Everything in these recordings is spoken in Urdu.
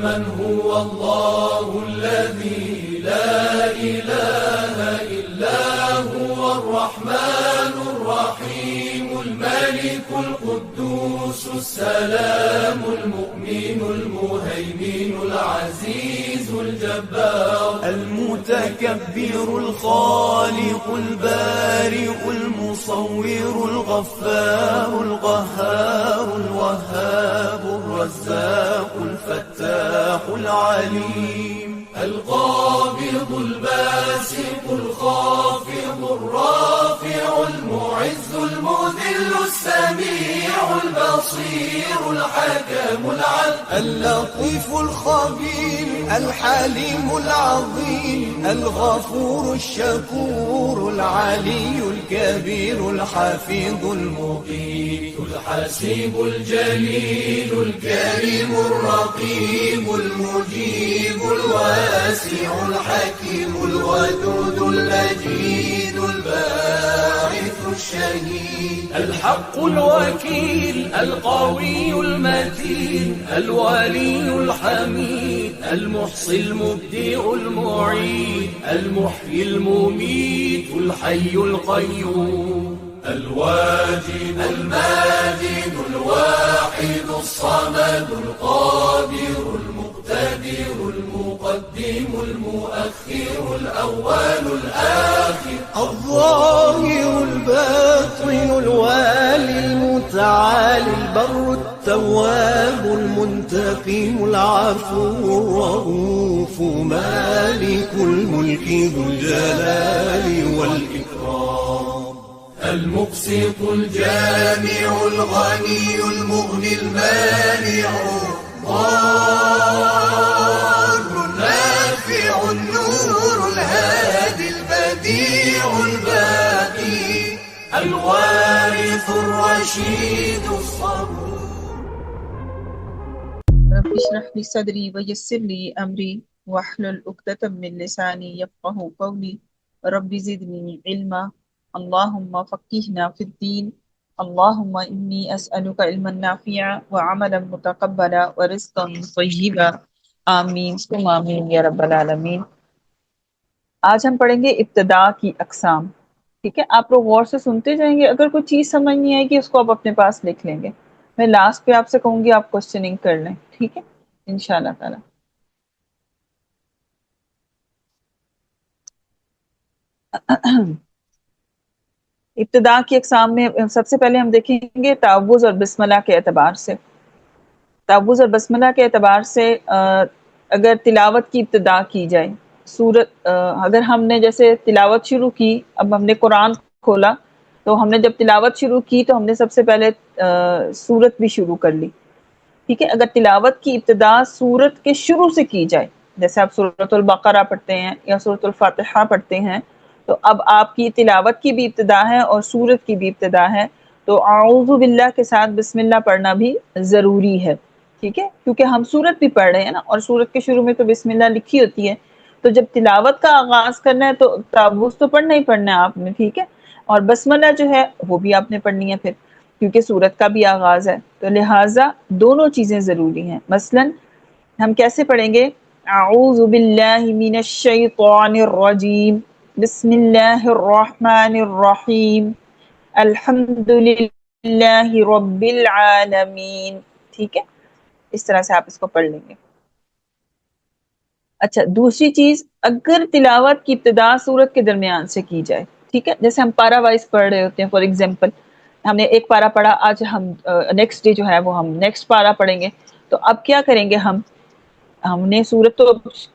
من هو الله الذي لا إله إلا هو الرحمن الرحيم الملك القدوس السلام المؤمن المهيمن العزيز الجبار المتكبر الخالق البارئ المصور الغفار القهار الوهاب الرزاق الفتاح العليم القابض الباسط الخافض الرافع المعز المذل السميع البصير الحكم العدل اللطيف الخبير الحليم العظيم الغفور الشكور العلي الكبير الحفيظ المقيت الحسيب الجليل الكريم الرقيب المجيب الواسع الحكيم الودود المجيد الباعث الشهيد الحق الوكيل القوي المتين الولي الحميد المحصي المبدئ المعيد المحيي المميت الحي القيوم الواجد الماجد الواحد الصمد القادر المقتدر المقدم المؤخر الأول الآخر الظاهر الباطن الوالي المتعالي البر التواب المنتقم العفو الرؤوف مالك الملك ذو الجلال والإكرام المقسط الجامع الغني المغني المانع الضار النافع النور الهادي البديع الباقي الوارث الرشيد الصبور رب اشرح لي صدري ويسر لي أمري واحلل عقدة من لساني يفقهوا قولي رب زدني علما اللهم فقهنا في الدين اللهم إني أسألك علما نافعا وعملا متقبلا ورزقا طيبا آمین ثم آمین یا رب العالمین۔ آج ہم پڑھیں گے ابتدا کی اقسام، ٹھیک ہے؟ آپ لوگ غور سے سنتے جائیں گے، اگر کوئی چیز سمجھ نہیں آئے گی اس کو آپ اپنے پاس لکھ لیں گے، میں لاسٹ پہ آپ سے کہوں گی آپ کوسچننگ کر لیں، ٹھیک ہے انشاءاللہ تعالی۔ ابتدا کی اقسام میں سب سے پہلے ہم دیکھیں گے تعوذ اور بسم اللہ کے اعتبار سے۔ تعوذ اور بسم اللہ کے اعتبار سے اگر تلاوت کی ابتدا کی جائے، سورت اگر ہم نے جیسے تلاوت شروع کی، اب ہم نے قرآن کھولا تو ہم نے جب تلاوت شروع کی تو ہم نے سب سے پہلے سورت بھی شروع کر لی، ٹھیک ہے؟ اگر تلاوت کی ابتدا سورت کے شروع سے کی جائے، جیسے آپ سورۃ البقرہ پڑھتے ہیں یا سورۃ الفاتحہ پڑھتے ہیں، تو اب آپ کی تلاوت کی بھی ابتدا ہے اور سورت کی بھی ابتدا ہے، تو اعوذ باللہ کے ساتھ بسم اللہ پڑھنا بھی ضروری ہے، ٹھیک ہے؟ کیونکہ ہم سورت بھی پڑھ رہے ہیں نا، اور سورت کے شروع میں تو بسم اللہ لکھی ہوتی ہے، تو جب تلاوت کا آغاز کرنا ہے تو تعوذ تو پڑھنا ہی پڑھنا ہے آپ نے، ٹھیک ہے؟ اور بسم اللہ جو ہے وہ بھی آپ نے پڑھنی ہے پھر، کیونکہ سورت کا بھی آغاز ہے، تو لہٰذا دونوں چیزیں ضروری ہیں۔ مثلا ہم کیسے پڑھیں گے؟ اعوذ باللہ من الشیطان الرجیم بسم اللہ الرحمن الرحیم الحمد للہ رب العالمین، ٹھیک ہے؟ اس طرح سے آپ اس کو پڑھ لیں گے۔ اچھا، دوسری چیز، اگر تلاوت کی ابتدا سورت کے درمیان سے کی جائے، ٹھیک ہے؟ جیسے ہم پارا وائز پڑھ رہے ہوتے ہیں، فار ایگزامپل ہم نے ایک پارا پڑھا، آج ہم نیکسٹ ڈے جو ہے وہ ہم نیکسٹ پارا پڑھیں گے، تو اب کیا کریں گے؟ ہم نے سورت تو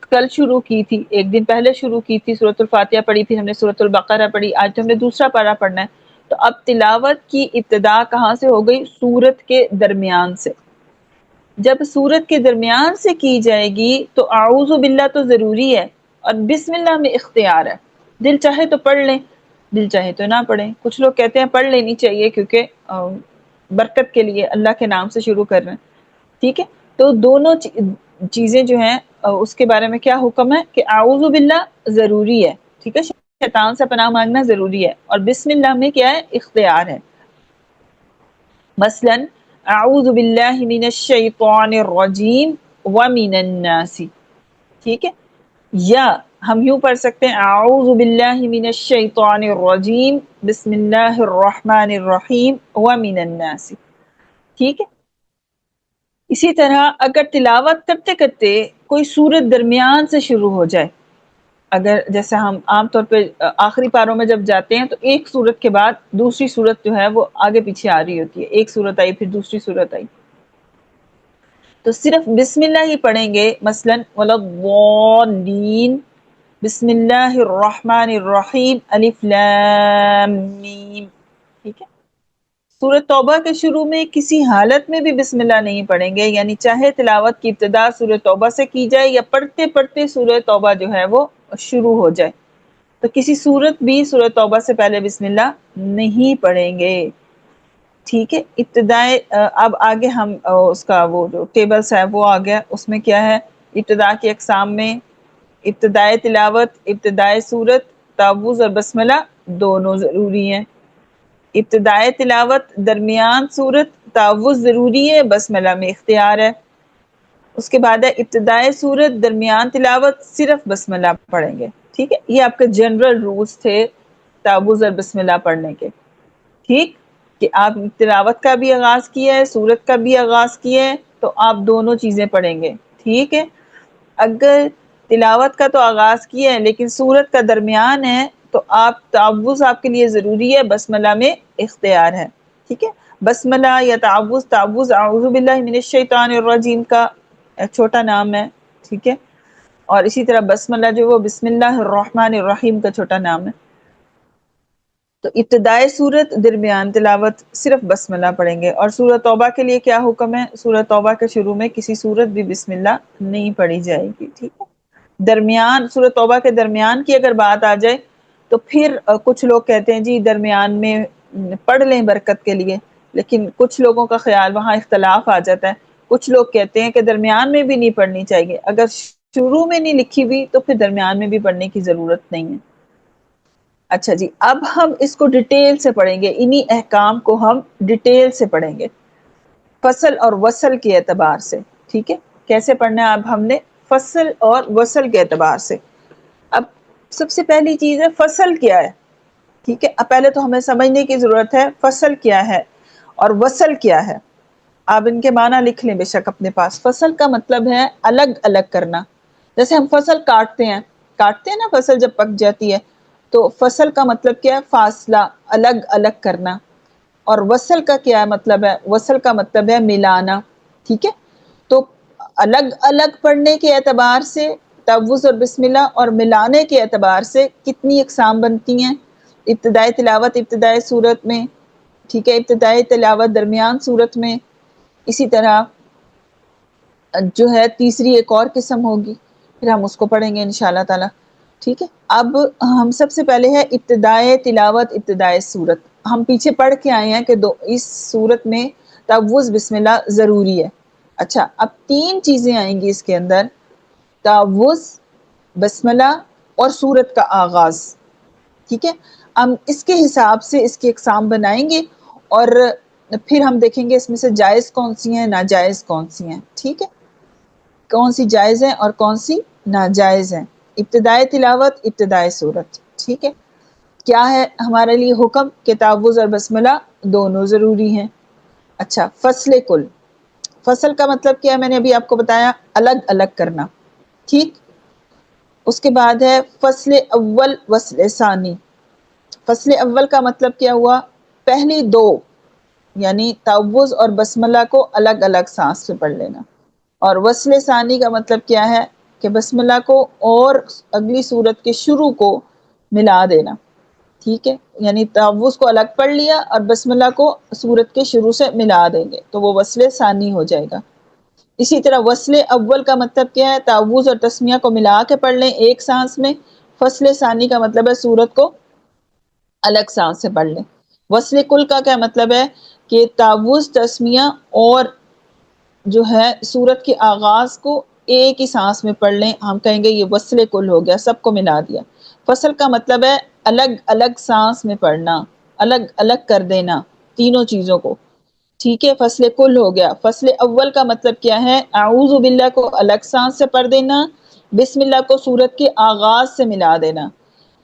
کل شروع کی تھی، ایک دن پہلے شروع کی تھی، سورۃ الفاتحہ پڑھی، پھر ہم نے سورۃ البقرہ پڑھی، آج تو ہم نے دوسرا پارا پڑھنا ہے، تو اب تلاوت کی ابتدا کہاں سے ہو گئی؟ سورت کے درمیان سے۔ جب سورت کے درمیان سے کی جائے گی تو اعوذ باللہ تو ضروری ہے، اور بسم اللہ میں اختیار ہے، دل چاہے تو پڑھ لیں، دل چاہے تو نہ پڑھیں۔ کچھ لوگ کہتے ہیں پڑھ لینی چاہیے کیونکہ برکت کے لیے اللہ کے نام سے شروع کر رہے ہیں، ٹھیک ہے؟ تو دونوں چیزیں جو ہیں اس کے بارے میں کیا حکم ہے کہ اعوذ باللہ ضروری ہے، ٹھیک ہے؟ شیطان سے پناہ مانگنا ضروری ہے، اور بسم اللہ میں کیا ہے؟ اختیار ہے۔ مثلا اعوذ باللہ من الشیطان الرجیم وَمِنَ النَّاسِ، ٹھیک ہے. یا ہم یوں پڑھ سکتے ہیں اعوذ باللہ من الشیطان الرجیم بسم اللہ الرحمن الرحیم ومن الناس، ٹھیک ہے. اسی طرح اگر تلاوت کرتے کرتے کوئی سورت درمیان سے شروع ہو جائے، اگر جیسے ہم عام طور پہ آخری پاروں میں جب جاتے ہیں تو ایک سورت کے بعد دوسری سورت جو ہے وہ آگے پیچھے آ رہی ہوتی ہے، ایک سورت آئی پھر دوسری سورت آئی، تو صرف بسم اللہ ہی پڑھیں گے. مثلا وَلَضَّالِّينَ بسم اللہ الرحمن الرحیم الف لام میم، ٹھیک ہے. سورۃ توبہ کے شروع میں کسی حالت میں بھی بسم اللہ نہیں پڑھیں گے، یعنی چاہے تلاوت کی ابتدا سورۃ توبہ سے کی جائے یا پڑھتے پڑھتے سورۃ توبہ جو ہے وہ شروع ہو جائے، تو کسی صورت بھی سورۃ توبہ سے پہلے بسم اللہ نہیں پڑھیں گے، ٹھیک ہے. ابتدائے اب آگے ہم اس کا وہ جو ٹیبلز ہے وہ آ گیا، اس میں کیا ہے ابتدا کی اقسام میں ابتدائے تلاوت، ابتدائے سورت، تعوذ اور بسملہ دونوں ضروری ہیں. ابتدائے تلاوت، درمیان سورت، تعوذ ضروری ہے، بسملہ میں اختیار ہے. اس کے بعد ہے ابتدائے سورت، درمیان تلاوت، صرف بسملہ پڑھیں گے، ٹھیک ہے. یہ آپ کے جنرل رولز تھے تعوذ اور بسملہ پڑھنے کے، ٹھیک، کہ آپ تلاوت کا بھی آغاز کیا ہے، سورت کا بھی آغاز کیا ہے، تو آپ دونوں چیزیں پڑھیں گے، ٹھیک ہے. اگر تلاوت کا تو آغاز کیا ہے لیکن سورت کا درمیان ہے تو آپ تعوذ آپ کے لیے ضروری ہے، بسملہ میں اختیار ہے، ٹھیک ہے. بسملہ یا تعوذ، تعوذ اعوذ باللہ من الشیطان الرجیم کا چھوٹا نام ہے، ٹھیک ہے، اور اسی طرح بسملہ جو وہ بسم اللہ الرحمن الرحیم کا چھوٹا نام ہے. تو ابتدائے سورت، درمیان تلاوت، صرف بسملہ پڑھیں گے. اور سورۃ توبہ کے لیے کیا حکم ہے؟ سورۃ توبہ کے شروع میں کسی سورت بھی بسم اللہ نہیں پڑھی جائے گی، ٹھیک ہے. درمیان سورۃ توبہ کے درمیان کی اگر بات آ جائے تو پھر کچھ لوگ کہتے ہیں جی درمیان میں پڑھ لیں برکت کے لیے، لیکن کچھ لوگوں کا خیال وہاں اختلاف آ جاتا ہے. کچھ لوگ کہتے ہیں کہ درمیان میں بھی نہیں پڑھنی چاہیے، اگر شروع میں نہیں لکھی ہوئی تو پھر درمیان میں بھی پڑھنے کی ضرورت نہیں ہے. اچھا جی، اب ہم اس کو ڈیٹیل سے پڑھیں گے، انہی احکام کو ہم ڈیٹیل سے پڑھیں گے فصل اور وصل کے اعتبار سے، ٹھیک ہے. کیسے پڑھنا ہے اب ہم نے؟ فصل اور وصل کے اعتبار سے. اب سب سے پہلی چیز ہے فصل کیا ہے، ٹھیک ہے. اب پہلے تو ہمیں سمجھنے کی ضرورت ہے فصل کیا ہے اور وصل کیا ہے. آپ ان کے معنی لکھ لیں بے شک اپنے پاس. فصل کا مطلب ہے الگ الگ کرنا، جیسے ہم فصل کاٹتے ہیں نا، فصل جب پک جاتی ہے تو فصل کا مطلب کیا ہے؟ فاصلہ، الگ الگ کرنا. اور وصل کا کیا مطلب ہے؟ وصل کا مطلب ہے ملانا، ٹھیک ہے. تو الگ الگ پڑھنے کے اعتبار سے تعوذ اور بسم اللہ، اور ملانے کے اعتبار سے کتنی اقسام بنتی ہیں؟ ابتدائی تلاوت ابتدائی سورت میں، ٹھیک ہے، ابتدائی تلاوت درمیان سورت میں، اسی طرح جو ہے تیسری ایک اور قسم ہوگی، پھر ہم اس کو پڑھیں گے انشاءاللہ تعالی، ٹھیک ہے. اب ہم سب سے پہلے ہے ابتدائے تلاوت ابتدائے سورت. ہم پیچھے پڑھ کے آئے ہیں کہ اس سورت میں تعوذ بسم اللہ ضروری ہے. اچھا، اب تین چیزیں آئیں گی اس کے اندر، تعوذ، بسملہ اور سورت کا آغاز، ٹھیک ہے. ہم اس کے حساب سے اس کی اقسام بنائیں گے اور پھر ہم دیکھیں گے اس میں سے جائز کون سی ہیں، ناجائز کون سی ہیں، ٹھیک ہے، کون سی جائز ہیں اور کون سی ناجائز ہیں. ابتدائے تلاوت ابتدائے سورت، ٹھیک ہے. کیا ہے ہمارے لیے حکم کہ تعوذ اور بسملہ دونوں ضروری ہیں. اچھا، فصل کل، فصل کا مطلب کیا ہے؟ میں نے ابھی آپ کو بتایا، الگ الگ کرنا، ٹھیک. اس کے بعد ہے فصل اول وصل ثانی. فصل اول کا مطلب کیا ہوا؟ پہلی دو، یعنی تعوذ اور بسملہ کو الگ الگ سانس سے پڑھ لینا. اور وصل ثانی کا مطلب کیا ہے؟ کہ بسملہ کو اور اگلی سورت کے شروع کو ملا دینا، ٹھیک ہے. یعنی تعوذ کو الگ پڑھ لیا اور بسملہ کو سورت کے شروع سے ملا دیں گے تو وہ وصل ثانی ہو جائے گا. اسی طرح وصل اول کا مطلب کیا ہے؟ تعوذ اور تسمیہ کو ملا کے پڑھ لیں ایک سانس میں. فصل ثانی کا مطلب ہے سورت کو الگ سانس سے پڑھ لیں. وصل کل کا کیا مطلب ہے؟ کہ تعوذ، تسمیہ اور جو ہے سورت کے آغاز کو ایک ہی سانس میں پڑھ لیں. ہم کہیں گے یہ وصل کل ہو گیا، سب کو ملا دیا. فصل کا مطلب ہے الگ الگ سانس میں پڑھنا، الگ الگ کر دینا تینوں چیزوں کو، ٹھیک ہے، فصل کل ہو گیا. فصل اول کا مطلب کیا ہے؟ اعوذ باللہ کو الگ سانس سے پڑھ دینا، بسم اللہ کو سورت کے آغاز سے ملا دینا.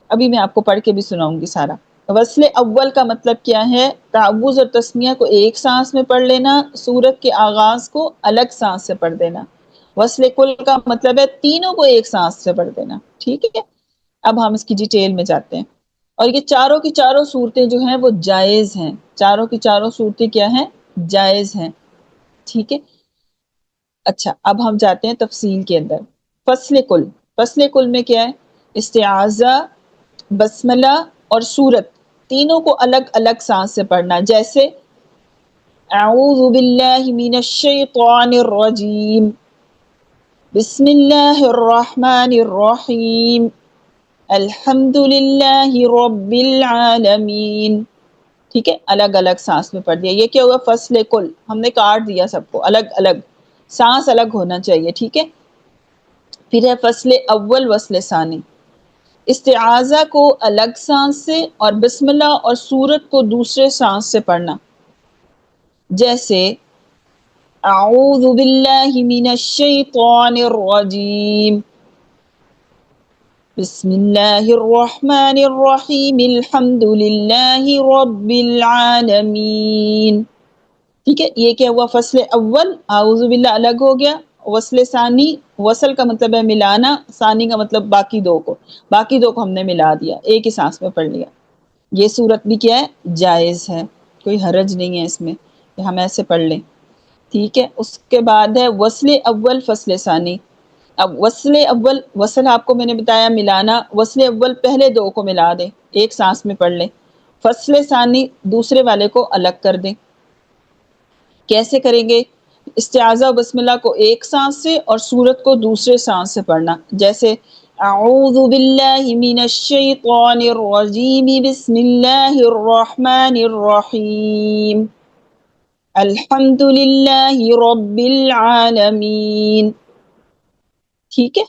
ابھی میں آپ کو پڑھ کے بھی سناؤں گی سارا. وصل اول کا مطلب کیا ہے؟ تعوذ اور تسمیہ کو ایک سانس میں پڑھ لینا، سورت کے آغاز کو الگ سانس سے پڑھ دینا. وصل کل کا مطلب ہے تینوں کو ایک سانس سے پڑھ دینا. ٹھیک ہے، اب ہم اس کی ڈیٹیل میں جاتے ہیں. اور یہ چاروں کی چاروں صورتیں جو ہیں وہ جائز ہیں. چاروں کی چاروں صورتیں کیا ہیں؟ جائز ہیں. ٹھیک ہے. اچھا، اب ہم جاتے ہیں تفصیل کے اندر. فصل کل، فصل کل میں کیا ہے؟ استعاذہ، بسملہ اور سورت تینوں کو الگ الگ سانس سے پڑھنا. جیسے اعوذ باللہ من الشیطان الرجیم، بسم اللہ الرحمن الرحیم، الحمد للہ رب العالمین. ٹھیک ہے، الگ الگ سانس میں پڑھ دیا. یہ کیا ہوا؟ فصل کل. ہم نے کاٹ دیا سب کو الگ الگ، سانس الگ ہونا چاہیے. ٹھیک ہے. پھر ہے فصل اول، وصل ثانی. استعاذہ کو الگ سانس سے اور بسم اللہ اور سورت کو دوسرے سانس سے پڑھنا. جیسے اعوذ باللہ من الشیطان الرجیم، بسم اللہ الرحمن الرحیم، الحمد للہ رب العالمین. ٹھیک ہے، یہ کیا ہوا؟ فصل اول، اعوذ باللہ الگ ہو گیا. وصل ثانی، وصل کا مطلب ہے ملانا، ثانی کا مطلب باقی دو کو ہم نے ملا دیا، ایک ہی سانس میں پڑھ لیا. یہ صورت بھی کیا ہے؟ جائز ہے. کوئی حرج نہیں ہے اس میں کہ ہم ایسے پڑھ لیں. ٹھیک ہے. اس کے بعد ہے وصل اول، فصل ثانی. اب وصل اول، وصل آپ کو میں نے بتایا ملانا. وصل اول پہلے دو کو ملا دیں، ایک سانس میں پڑھ لیں. فصل ثانی دوسرے والے کو الگ کر دیں. کیسے کریں گے؟ استعاذہ و بسم اللہ کو ایک سانس سے اور سورت کو دوسرے سانس سے پڑھنا. جیسے اعوذ باللہ من الشیطان الرجیم، بسم اللہ الرحمن الرحیم، الحمد للہ رب العالمین. ٹھیک ہے،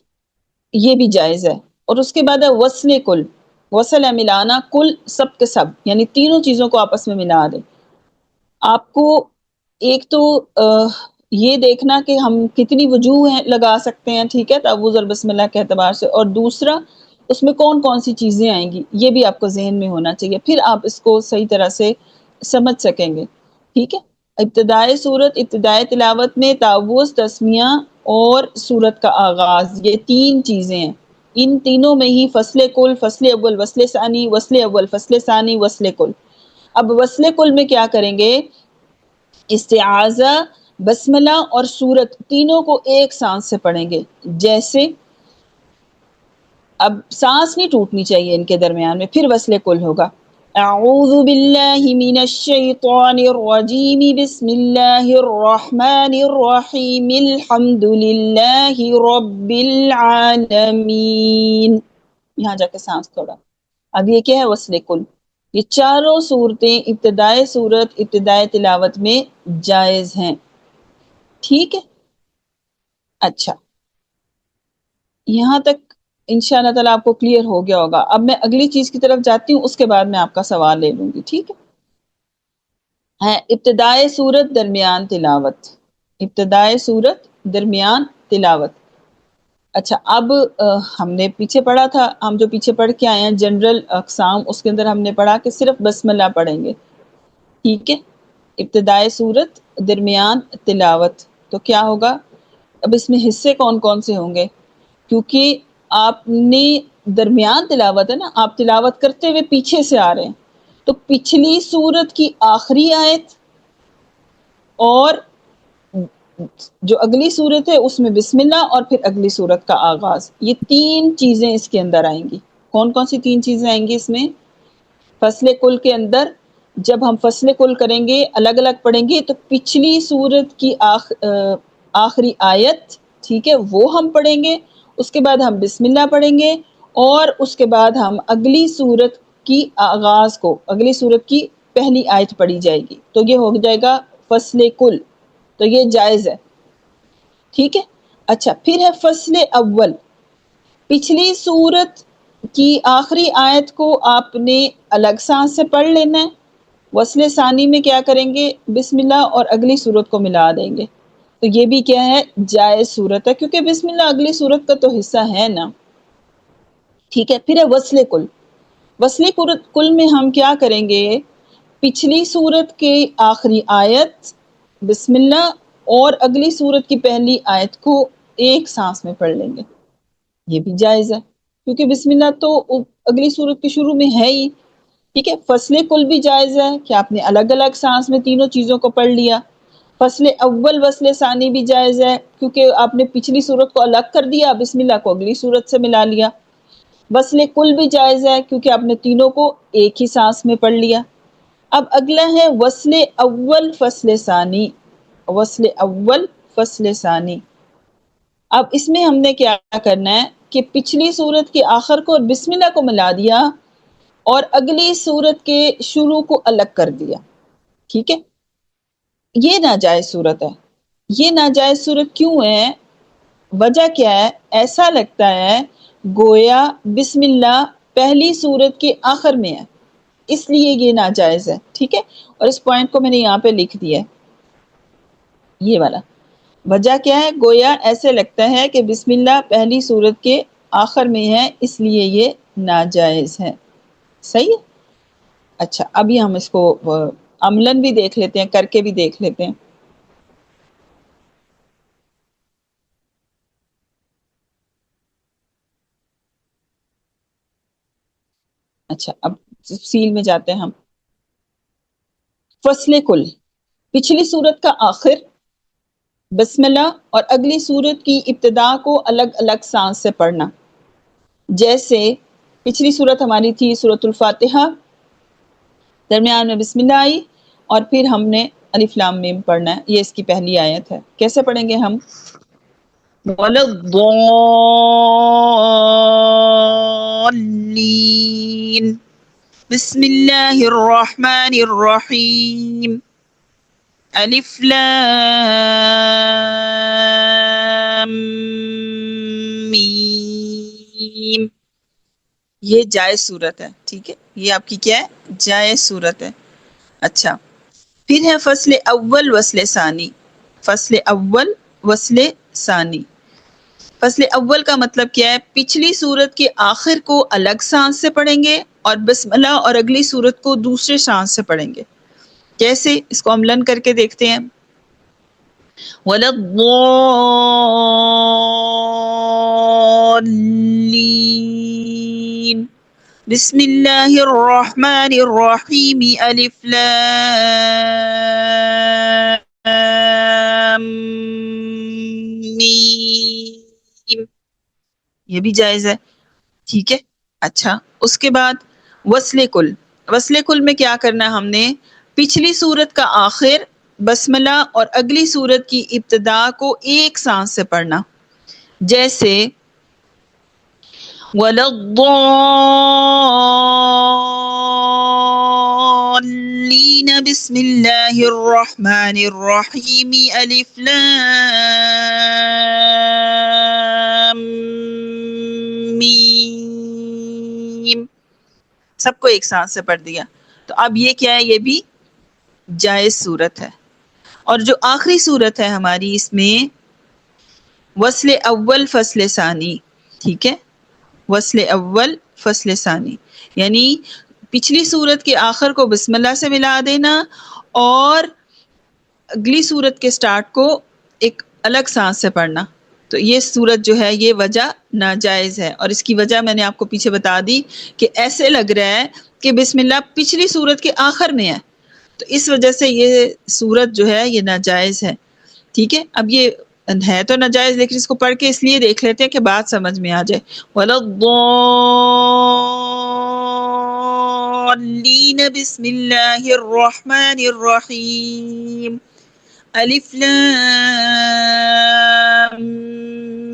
یہ بھی جائز ہے. اور اس کے بعد ہے وصل کل. وصل ہے ملانا، کل سب کے سب، یعنی تینوں چیزوں کو آپس میں ملا دیں. آپ کو ایک تو یہ دیکھنا کہ ہم کتنی وجوہ لگا سکتے ہیں. ٹھیک ہے، تعوذ اور بسم اللہ کے اعتبار سے. اور دوسرا اس میں کون کون سی چیزیں آئیں گی، یہ بھی آپ کو ذہن میں ہونا چاہیے، پھر آپ اس کو صحیح طرح سے سمجھ سکیں گے. ٹھیک ہے. ابتدائے صورت، ابتدائے تلاوت میں تعوذ، تسمیہ اور سورت کا آغاز، یہ تین چیزیں ہیں. ان تینوں میں ہی فصل کل، فصل اول، وصل ثانی، وصل اول، فصل ثانی، وصل کل. اب وصل کل میں کیا کریں گے؟ استعاذہ، بسملہ اور سورت تینوں کو ایک سانس سے پڑھیں گے. جیسے اب سانس نہیں ٹوٹنی چاہیے ان کے درمیان میں، پھر وصل کل ہوگا. اعوذ باللہ من الشیطان الرجیم، بسم اللہ الرحمن الرحیم، الحمد للہ رب العالمین. یہاں جا کے سانس توڑا. اب یہ کیا ہے؟ وصل کل. یہ چاروں صورتیں ابتدائے صورت، ابتدائے تلاوت میں جائز ہیں. ٹھیک ہے. اچھا، یہاں تک انشاءاللہ تعالیٰ آپ کو کلیئر ہو گیا ہوگا. اب میں اگلی چیز کی طرف جاتی ہوں، اس کے بعد میں آپ کا سوال لے لوں گی. ٹھیک ہے. ابتدائے صورت، درمیان تلاوت. ابتدائے صورت، درمیان تلاوت. اچھا، اب ہم نے پیچھے پڑھا تھا، ہم جو پیچھے پڑھ کے آئے ہیں جنرل اقسام، اس کے اندر ہم نے پڑھا کہ صرف بسم اللہ پڑھیں گے. ٹھیک ہے. ابتدائے صورت، درمیان تلاوت. تو کیا ہوگا؟ اب اس میں حصے کون کون سے ہوں گے؟ کیونکہ آپ نے درمیان تلاوت ہے نا، آپ تلاوت کرتے ہوئے پیچھے سے آ رہے ہیں، تو پچھلی صورت کی آخری آیت اور جو اگلی صورت ہے اس میں بسم اللہ اور پھر اگلی صورت کا آغاز، یہ تین چیزیں اس کے اندر آئیں گی. کون کون سی تین چیزیں آئیں گی اس میں؟ فصل کل کے اندر جب ہم فصل کل کریں گے، الگ الگ پڑھیں گے، تو پچھلی صورت کی آخری آیت، ٹھیک ہے، وہ ہم پڑھیں گے. اس کے بعد ہم بسم اللہ پڑھیں گے اور اس کے بعد ہم اگلی صورت کی آغاز کو، اگلی صورت کی پہلی آیت پڑھی جائے گی. تو یہ ہو جائے گا فصل کل. تو یہ جائز ہے. ٹھیک ہے. اچھا، پھر ہے فصل اول. پچھلی صورت کی آخری آیت کو آپ نے الگ سانس سے پڑھ لینا ہے وصل ثانی میں کیا کریں گے؟ بسم اللہ اور اگلی صورت کو ملا دیں گے، تو یہ بھی کیا ہے؟ جائز صورت ہے، کیونکہ بسم اللہ اگلی صورت کا تو حصہ ہے نا، ٹھیک ہے۔ پھر ہے وصل کل۔ وصل کل میں ہم کیا کریں گے؟ پچھلی صورت کے آخری آیت بسم اللہ اور اگلی صورت کی پہلی آیت کو ایک سانس میں پڑھ لیں گے، یہ بھی جائز ہے، کیونکہ بسم اللہ تو اگلی صورت کے شروع میں ہے ہی، ٹھیک ہے۔ فصل کل بھی جائز ہے کہ آپ نے الگ الگ سانس میں تینوں چیزوں کو پڑھ لیا۔ فصل اول وصل ثانی بھی جائز ہے، کیونکہ آپ نے پچھلی صورت کو الگ کر دیا، بسم اللہ کو اگلی صورت سے ملا لیا۔ وصل کل بھی جائز ہے، کیونکہ آپ نے تینوں کو ایک ہی سانس میں پڑھ لیا۔ اب اگلا ہے وصل اول فصل ثانی۔ وصل اول فصل ثانی، اب اس میں ہم نے کیا کرنا ہے کہ پچھلی صورت کے آخر کو اور بسم اللہ کو ملا دیا اور اگلی صورت کے شروع کو الگ کر دیا، ٹھیک ہے۔ یہ ناجائز صورت ہے۔ یہ ناجائز صورت کیوں ہے؟ وجہ کیا ہے؟ ایسا لگتا ہے گویا بسم اللہ پہلی صورت کے آخر میں ہے، اس لیے یہ ناجائز ہے، ٹھیک ہے۔ اور اس پوائنٹ کو میں نے یہاں پہ لکھ دیا ہے، یہ والا۔ وجہ کیا ہے؟ گویا ایسے لگتا ہے کہ بسم اللہ پہلی صورت کے آخر میں ہے، اس لیے یہ ناجائز ہے، صحیح ہے۔ اچھا، ابھی ہم اس کو عملاً بھی دیکھ لیتے ہیں، کر کے بھی دیکھ لیتے ہیں۔ اچھا، اب تفصیل میں جاتے ہیں ہم۔ فصل کل، پچھلی صورت کا آخر بسم اللہ اور اگلی صورت کی ابتدا کو الگ الگ سانس سے پڑھنا، جیسے پچھلی صورت ہماری تھی سورۃ الفاتحہ، درمیان میں بسم اللہ آئی اور پھر ہم نے الف لام میم پڑھنا ہے، یہ اس کی پہلی آیت ہے۔ کیسے پڑھیں گے ہم؟ وَلَضَّالِّينَ بسم اللہ الرحمن الرحیم الف لام میم، یہ جائز صورت ہے، ٹھیک ہے۔ یہ آپ کی کیا ہے؟ جائز صورت ہے۔ اچھا، پھر ہے فصل اول وصل ثانی۔ فصل اول وصل ثانی، فصل اول کا مطلب کیا ہے؟ پچھلی صورت کے آخر کو الگ سانس سے پڑھیں گے اور بسم اللہ اور اگلی صورت کو دوسرے سانس سے پڑھیں گے۔ کیسے؟ اس کو عملاً کر کے دیکھتے ہیں۔ وَلَضَّالِّينَ بسم اللہ الرحمن الرحیم الف لام میم، یہ بھی جائز ہے، ٹھیک ہے۔ اچھا، اس کے بعد وصل کل۔ وصل کل میں کیا کرنا ہے ہم نے؟ پچھلی صورت کا آخر بسم اللہ اور اگلی صورت کی ابتدا کو ایک سانس سے پڑھنا، جیسے وَلَضَّالِّينَ بسم اللہ الرحمن الرحیم الف لام میم، سب کو ایک سانس سے پڑھ دیا۔ تو اب یہ کیا ہے؟ یہ بھی جائز صورت ہے۔ اور جو آخری صورت ہے ہماری، اس میں وصل اول فصل ثانی، ٹھیک ہے۔ وصل اول فصل ثانی یعنی پچھلی صورت کے آخر کو بسم اللہ سے ملا دینا اور اگلی صورت کے سٹارٹ کو ایک الگ سانس سے پڑھنا، تو یہ صورت جو ہے یہ وجہ ناجائز ہے۔ اور اس کی وجہ میں نے آپ کو پیچھے بتا دی کہ ایسے لگ رہا ہے کہ بسم اللہ پچھلی صورت کے آخر میں ہے، تو اس وجہ سے یہ صورت جو ہے یہ ناجائز ہے، ٹھیک ہے۔ اب یہ ہے تو ناجائز، لیکن اس کو پڑھ کے اس لیے دیکھ لیتے ہیں کہ بات سمجھ میں آ جائے۔ وَلَضَّالِّينَ بسم اللہ الرحمن الرحیم الف لام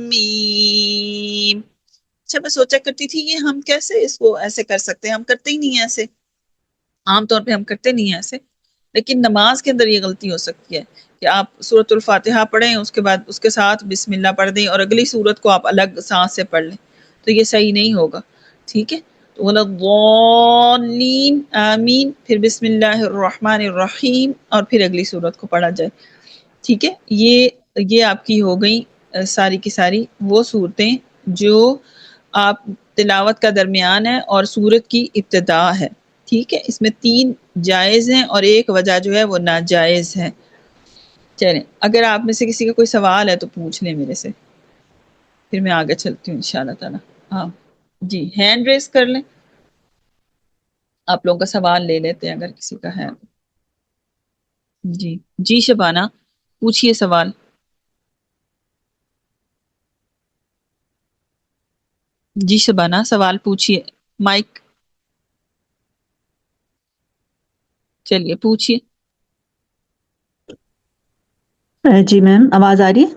میم۔ اچھا، میں سوچا کرتی تھی یہ ہم کیسے اس کو ایسے کر سکتے ہیں، ہم کرتے ہی نہیں ہیں ایسے، عام طور پہ ہم کرتے نہیں ہیں ایسے، لیکن نماز کے اندر یہ غلطی ہو سکتی ہے کہ آپ سورۃ الفاتحہ پڑھیں، اس کے بعد اس کے ساتھ بسم اللہ پڑھ دیں اور اگلی سورت کو آپ الگ سانس سے پڑھ لیں، تو یہ صحیح نہیں ہوگا، ٹھیک ہے۔ وَلَضَّالِّينَ آمین، پھر بسم اللہ الرحمن الرحیم، اور پھر اگلی صورت کو پڑھا جائے. ٹھیک ہے، یہ آپ کی ہو گئی ساری کی ساری وہ صورتیں جو آپ تلاوت کا درمیان ہے اور صورت کی ابتدا ہے. ٹھیک ہے، اس میں 3 جائز ہیں اور ایک وجہ جو ہے وہ ناجائز ہے. چلیں، اگر آپ میں سے کسی کا کوئی سوال ہے تو پوچھ لیں میرے سے، پھر میں آگے چلتی ہوں انشاءاللہ تعالی. ہاں جی، ہینڈ ریز کر لیں، آپ لوگوں کا سوال لے لیتے ہیں اگر کسی کا ہے. جی جی شبانہ پوچھئے سوال. جی شبانہ سوال پوچھئے، مائک چلیے پوچھئے. جی میم، آواز آ رہی ہے؟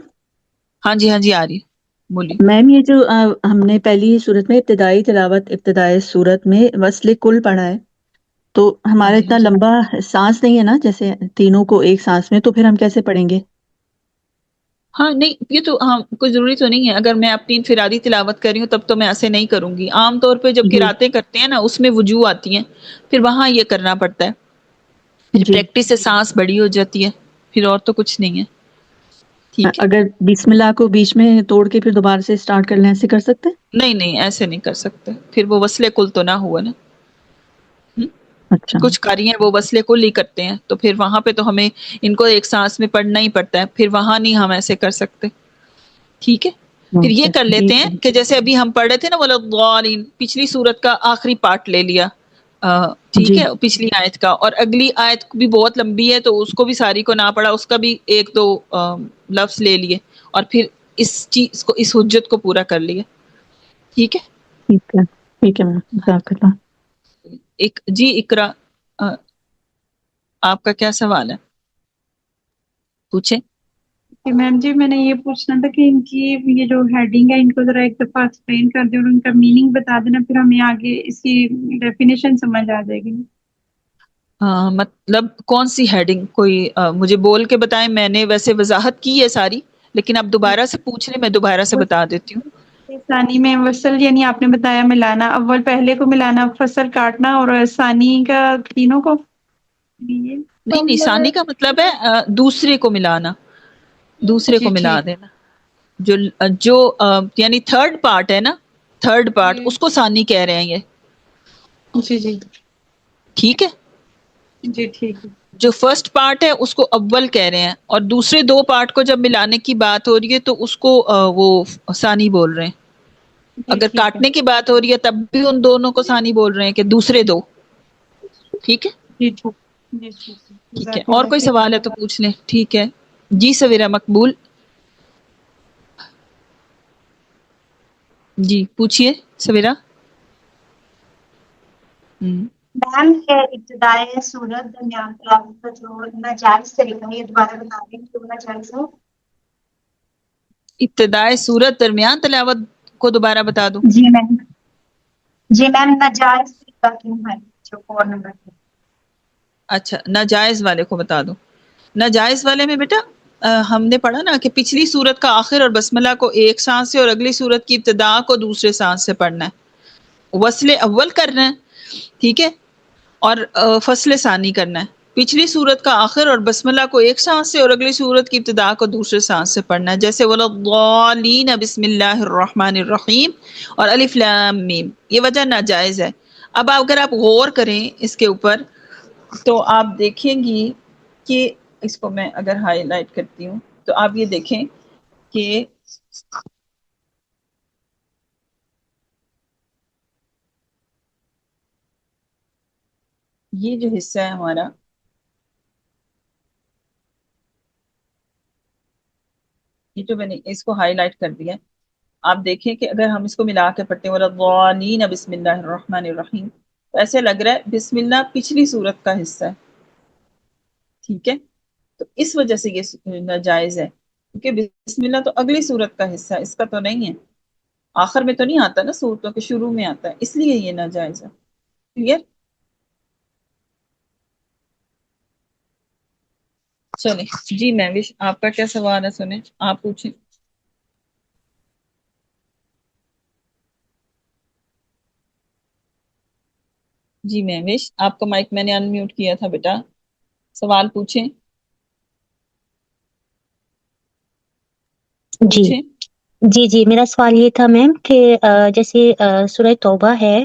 ہاں جی ہاں جی آ رہی ہے، بولیے. میم یہ جو ہم نے پہلی صورت میں ابتدائی تلاوت ابتدائی صورت میں وصل کل پڑھا ہے، تو ہاں ہمارا جی ہاں اتنا جی. لمبا سانس نہیں ہے نا جیسے تینوں کو ایک سانس میں، تو پھر ہم کیسے پڑھیں گے؟ ہاں نہیں، یہ تو ہاں کوئی ضروری تو نہیں ہے. اگر میں اپنی انفرادی تلاوت کر رہی ہوں تب تو میں ایسے نہیں کروں گی. عام طور پہ جب جی قراتیں کرتے ہیں نا اس میں وجوہ آتی ہیں، پھر وہاں یہ کرنا پڑتا ہے. پھر جی. پریکٹس سے سانس بڑی ہو جاتی ہے، پھر اور تو کچھ نہیں ہے. ٹھیک ہے، اگر بسم اللہ کو بیچ میں توڑ کے پھر دوبارہ سے اسٹارٹ کر لیں، ایسے کر سکتے ہیں؟ نہیں نہیں ایسے نہیں کر سکتے، پھر وہ وصل کل تو نہ ہوا نا. اچھا. کچھ قاری ہیں وہ وصل کل ہی کرتے ہیں، تو پھر وہاں پہ تو ہمیں ان کو ایک سانس میں پڑھنا ہی پڑتا ہے، پھر وہاں نہیں ہم ایسے کر سکتے. ٹھیک ہے، پھر یہ اوکے. کر جی لیتے ہیں ٹھیک. کہ جیسے ابھی ہم پڑھ رہے تھے نا وَلَضَّالِّينَ، پچھلی صورت کا آخری پارٹ لے لیا. ٹھیک جی ہے، پچھلی آیت کا، اور اگلی آیت بھی بہت لمبی ہے تو اس کو بھی ساری کو نہ پڑھا، اس کا بھی 1-2 لفظ لے لیے، اور پھر اس چیز کو، اس حجت کو پورا کر لیے. ٹھیک ہے. ٹھیک ہے. ٹھیک ہے میم، جزاک اللہ. جی اقرا، آپ کا کیا سوال ہے، پوچھیں. کہ میم جی میں نے یہ پوچھنا تھا کہ ان کی یہ جو ہیڈنگ ہے ان کو ذرا ایک دفعہ ایکسپلین کر دیں اور ان کا میننگ بتا دینا، پھر ہمیں آگے اس کی ڈیفینیشن سمجھ آ جائے گی. مطلب کون سی ہیڈنگ، کوئی مجھے بول کے بتائیں. میں نے ویسے وضاحت کی ہے ساری، لیکن آپ دوبارہ سے پوچھ لیں، میں دوبارہ سے بتا دیتی ہوں. ثانی میں وصل یعنی آپ نے بتایا ملانا، اول پہلے کو ملانا، فصل کاٹنا، اور ثانی کا تینوں کو. نہیں نہیں، ثانی کا مطلب ہے دوسرے کو ملانا، دوسرے جی کو ملا ٹھیک. دینا. جو یعنی تھرڈ پارٹ ہے نا، تھرڈ پارٹ اس کو ثانی کہہ رہے ہیں یہ. جی جی ٹھیک ہے، جی ٹھیک ہے. جو فرسٹ پارٹ ہے اس کو اول کہہ رہے ہیں، اور دوسرے 2 پارٹ کو جب ملانے کی بات ہو رہی ہے تو اس کو وہ ثانی بول رہے ہیں. جی اگر ٹھیک ہے. کاٹنے کی بات ہو رہی ہے تب بھی ان دونوں کو ثانی بول رہے ہیں کہ دوسرے 2. ٹھیک ہے. جی ٹھیک. جی ٹھیک ہے. ٹھیک ہے، جزاک اور اللہ کوئی خیر. سوال ہے تو پوچھ لیں. ٹھیک ہے جی سویرا مقبول، جی پوچھئے سویرا. میم ابتدائی صورت درمیان تلاوت کا جو ناجائز طریقہ ہے یہ دوبارہ بتا دیں کیوں ناجائز ہے؟ ابتدائے صورت درمیان تلاوت کو دوبارہ بتا دوں. جی میم. جی میم ناجائز طریقہ کیوں ہے جو 4 نمبر ہے؟ اچھا ناجائز والے کو بتا دوں. ناجائز والے میں بیٹا ہم نے پڑھا نا کہ پچھلی صورت کا آخر اور بسملہ کو ایک سانس سے اور اگلی صورت کی ابتدا کو دوسرے سانس سے پڑھنا ہے. وصل اول کرنا ہے، ٹھیک ہے، اور فصل ثانی کرنا ہے. پچھلی صورت کا آخر اور بسملہ کو ایک سانس سے اور اگلی صورت کی ابتدا کو دوسرے سانس سے پڑھنا ہے. جیسے وَلَضَّالِّينَ بسم اللہ الرحمن الرحیم اور الف لام میم. یہ وجہ ناجائز ہے. اب اگر آپ غور کریں اس کے اوپر تو آپ دیکھیں گی کہ اس کو میں اگر ہائی لائٹ کرتی ہوں تو آپ یہ دیکھیں کہ یہ جو حصہ ہے ہمارا، یہ جو میں نے اس کو ہائی لائٹ کر دیا، آپ دیکھیں کہ اگر ہم اس کو ملا کے پڑھتے ہیں وَلَضَّالِّينَ بسم اللہ الرحمن الرحیم تو ایسے لگ رہا ہے بسم اللہ پچھلی صورت کا حصہ ہے. ٹھیک ہے، تو اس وجہ سے یہ ناجائز ہے، کیونکہ بسم اللہ تو اگلی صورت کا حصہ ہے، اس کا تو نہیں ہے. آخر میں تو نہیں آتا نا، صورتوں کے شروع میں آتا ہے، اس لیے یہ ناجائز ہے. کلیئر؟ چلیں جی مہوش، آپ کا کیا سوال ہے، سنیں آپ پوچھیں. جی مہوش، آپ کا مائک میں نے انمیوٹ کیا تھا بیٹا، سوال پوچھیں جی پوچھیں۔ جی میرا سوال یہ تھا میم کہ جیسے سورہ توبہ ہے،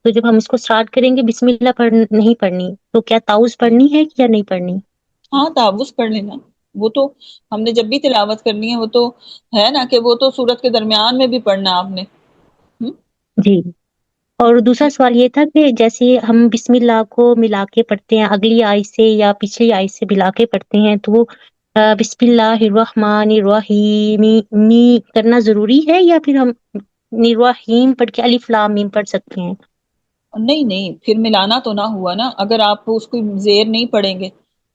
تو جب ہم اس کو سٹارٹ کریں گے بسم اللہ نہیں پڑھنی، تو کیا تعوذ پڑھنی ہے یا نہیں پڑھنی؟ ہاں تعوذ پڑھ لینا، وہ تو ہم نے جب بھی تلاوت کرنی ہے وہ تو ہے نا کہ وہ تو سورت کے درمیان میں بھی پڑھنا آپ نے۔ جی، اور دوسرا سوال یہ تھا کہ جیسے ہم بسم اللہ کو ملا کے پڑھتے ہیں اگلی آیت سے یا پچھلی آیت سے ملا کے پڑھتے ہیں، تو وہ بسم اللہ الرحمن الرحیم می کرنا ضروری ہے یا پھر ہم الرحیم پڑھ کے الف لام میم پڑھ سکتے ہیں؟ نہیں پھر ملانا تو نہ ہوا نا، اگر آپ اس کو زیر نہیں پڑھیں گے۔